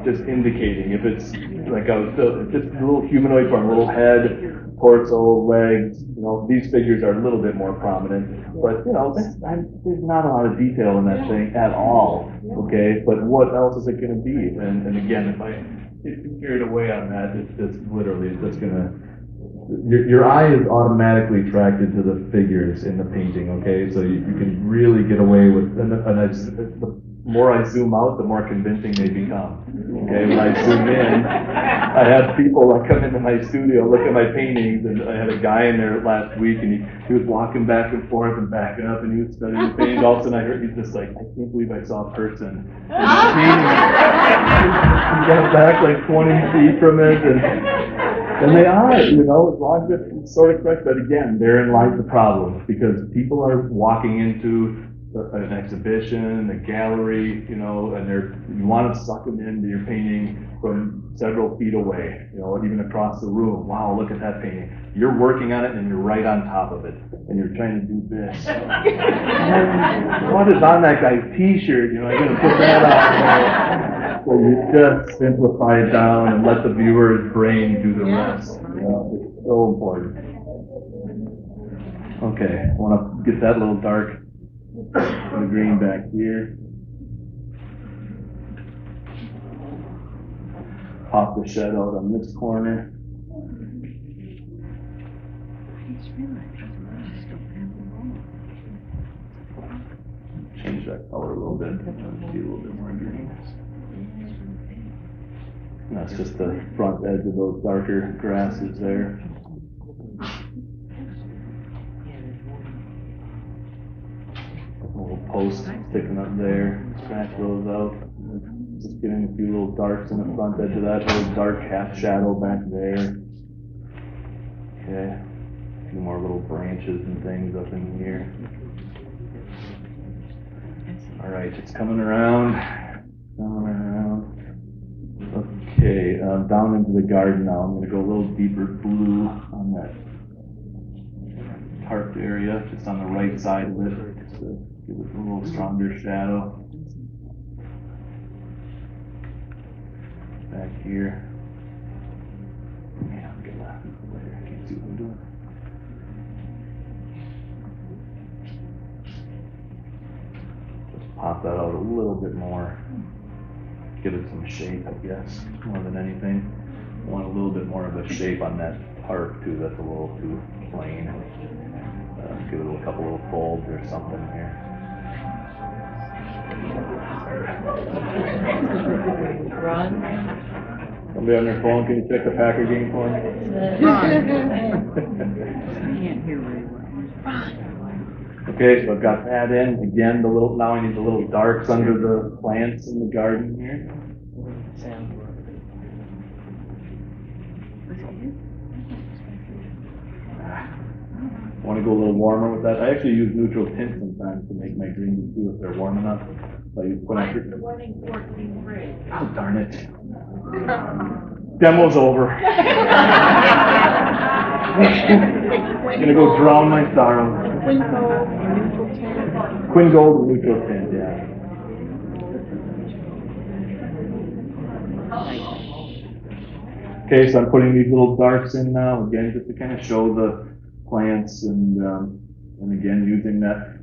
Speaker 2: just indicating. If it's like just a little humanoid form, a little head, torso, legs, these figures are a little bit more prominent, but there's not a lot of detail in that thing at all, okay? But what else is it gonna be? And again, if I get too carried away on that, it's just gonna, your eye is automatically attracted to the figures in the painting, okay? So you can really get away with, the more I zoom out, the more convincing they become. Okay, when I zoom in, I have people that come into my studio, look at my paintings, and I had a guy in there last week, and he was walking back and forth and backing up, and he was studying the paintings. All of a sudden, I heard he's just like, I can't believe I saw a person. He got back like 20 feet from it, and they are, as long as it's sort of correct. But again, therein lies the problem, because people are walking into an exhibition, a gallery, and you want to suck them into your painting from several feet away, even across the room. Wow, look at that painting. You're working on it and you're right on top of it, and you're trying to do this. What is on that guy's t-shirt? I'm going to put that on. So you just simplify it down and let the viewer's brain do the rest. It's so important. Okay, I want to get that little dark. The green back here. Pop the shed out on this corner. Change that color a little bit. See a little bit more green. And that's just the front edge of those darker grasses there. Little post sticking up there, scratch those out. Just getting a few little darks in the front edge of that little dark half shadow back there. Okay, a few more little branches and things up in here. All right, it's coming around. Okay, down into the garden now. I'm going to go a little deeper blue on that tarp area, just on the right side of it. Just to give it a little stronger shadow. Back here. Yeah, I'm getting that later. I can't see what I'm doing. Just pop that out a little bit more. Give it some shape, I guess, more than anything. I want a little bit more of a shape on that tarp too. That's a little too plain. Give it a couple little folds or something here.
Speaker 6: Ron?
Speaker 2: Somebody on their phone, can you check the Packer game for me?
Speaker 6: Can't hear very well.
Speaker 2: Okay, so I've got that in. Again, now I need the little darks under the plants in the garden here. I want to go a little warmer with that. I actually use neutral tint sometimes to make my greens too if they're warm enough. So you put on
Speaker 3: The one in 14
Speaker 2: Oh, darn it. Demo's over. I'm gonna go drown my sorrow. Quinn Gold and neutral tint, yeah. Okay, so I'm putting these little darks in now, again, just to kind of show the plants and again, using that.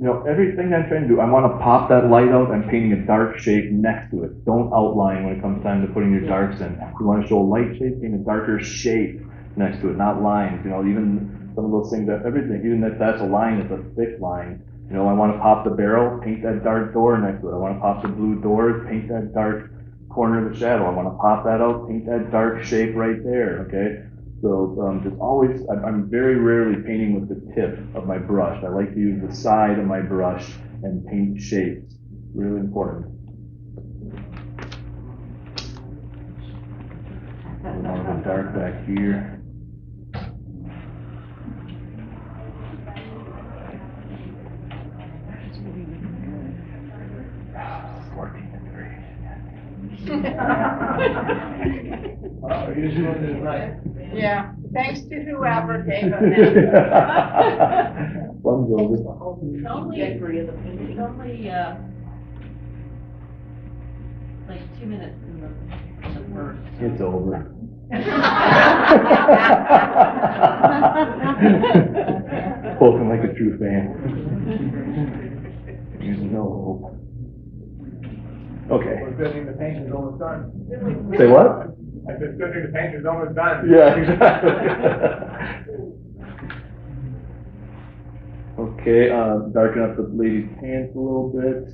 Speaker 2: you know, everything I'm trying to do, I wanna pop that light out, I'm painting a dark shape next to it. Don't outline when it comes time to putting your darks in. You wanna show a light shape, paint a darker shape next to it, not lines, you know, even some of those things, that everything, even if that's a line, it's a thick line. You know, I wanna pop the barrel, paint that dark door next to it. I wanna pop the blue doors, paint that dark corner of the shadow. I wanna pop that out, paint that dark shape right there, okay? So, just always, I'm very rarely painting with the tip of my brush. I like to use the side of my brush and paint shapes. Really important. A little more of a dark back here.
Speaker 4: You're doing this right.
Speaker 3: Yeah, thanks to whoever gave them that.
Speaker 2: Fun's over.
Speaker 5: It's only, it's only, like 2 minutes in the first.
Speaker 2: It's over. Spoken like a true fan. There's no hope. Okay.
Speaker 4: We're good thing the paint is almost done.
Speaker 2: Say what?
Speaker 4: I said, good thing the paint is almost done.
Speaker 2: Yeah, exactly. Okay, darken up the lady's pants a little bit.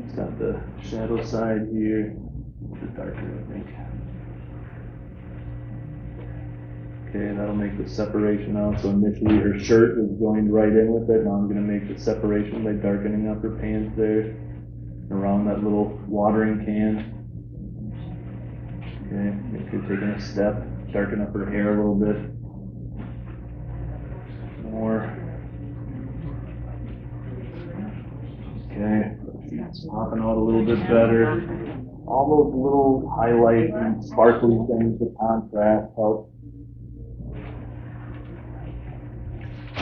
Speaker 2: It's got the shadow side here, a little bit darker, I think. Okay, that'll make the separation now. So initially her shirt was joined right in with it. Now I'm gonna make the separation by darkening up her pants there, around that little watering can. Okay, if you're taking a step, darken up her hair a little bit more. Okay, it's popping out a little bit better. All those little highlights and sparkly things, the contrast help.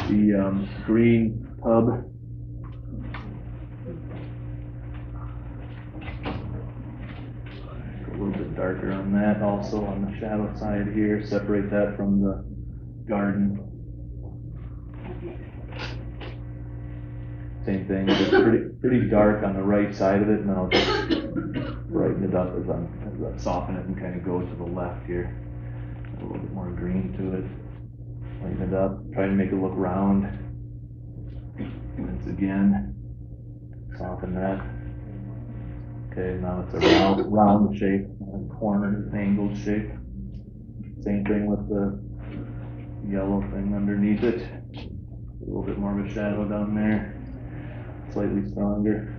Speaker 2: The green tub. A little bit darker on that also on the shadow side here. Separate that from the garden. Same thing, just pretty dark on the right side of it, and then I'll just brighten it up as I soften it and kind of go to the left here. A little bit more green to it. Lighten it up, try to make it look round. Once again, soften that. Okay, now it's a round shape, a corner angled shape. Same thing with the yellow thing underneath it. A little bit more of a shadow down there, slightly stronger.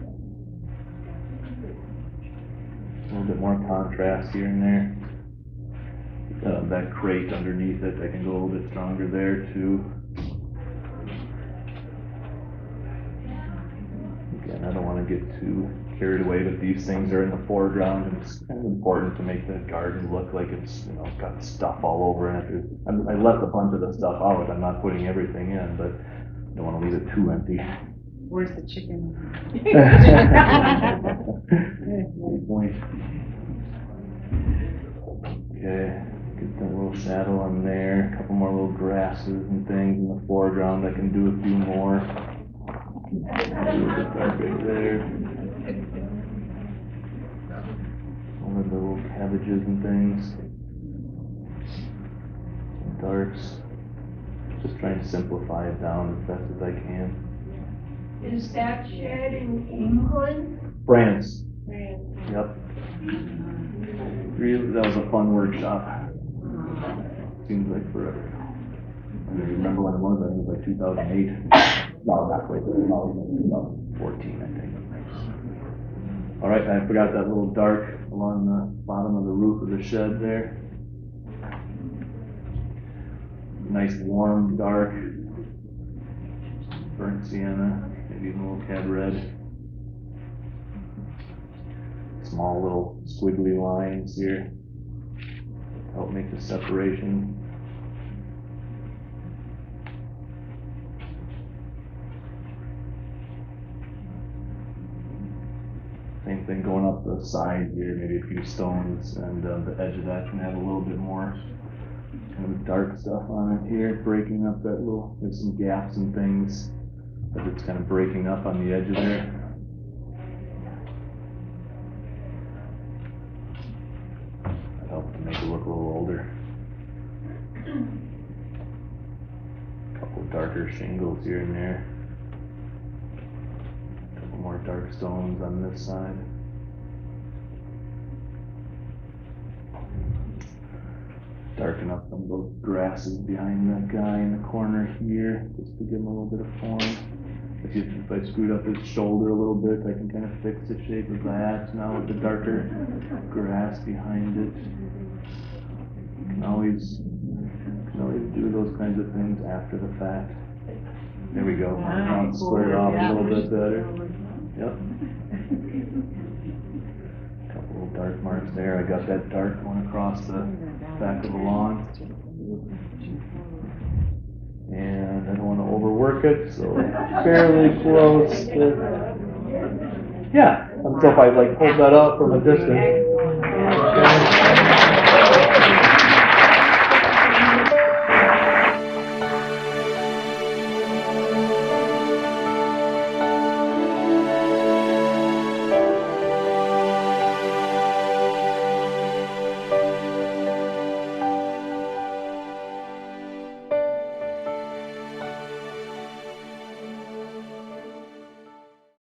Speaker 2: A little bit more contrast here and there. That crate underneath it, I can go a little bit stronger there too. Again, I don't want to get too carried away, but these things are in the foreground, and it's kind of important to make the garden look like it's, you know, got stuff all over it. I left a bunch of the stuff out. I'm not putting everything in, but I don't want to leave it too empty.
Speaker 6: Where's the chicken?
Speaker 2: Good point. Okay. Get that little shadow on there, a couple more little grasses and things in the foreground. I can do a few more. A little bit dark right there. All of the little cabbages and things. Some darks. Just trying to simplify it down as best as I can.
Speaker 3: Is that shed in England?
Speaker 2: France. Yep. Really, that was a fun workshop. Seems like forever. I don't remember when it was. I think it was like 2008. No, not quite. No, 2014, I think. All right, I forgot that little dark along the bottom of the roof of the shed there. Nice warm dark. Burnt sienna, maybe even a little cab red. Small little squiggly lines here. Help make the separation. Same thing going up the side here, maybe a few stones, and the edge of that can have a little bit more kind of dark stuff on it here, breaking up that little, there's some gaps and things, but it's kind of breaking up on the edge of there. That helps to make it look a little older. Couple of darker shingles here and there. Couple more dark stones on this side. Darken up some of those grasses behind that guy in the corner here, just to give him a little bit of form. If I screwed up his shoulder a little bit, I can kind of fix the shape of that now with the darker grass behind it. You can always do those kinds of things after the fact. There we go. Now it's squared off a little bit better. Yep. Couple of dark marks there. I got that dark one across the back of the lawn. And I don't want to overwork it, so fairly close to, yeah. And so if I like hold that up from a distance,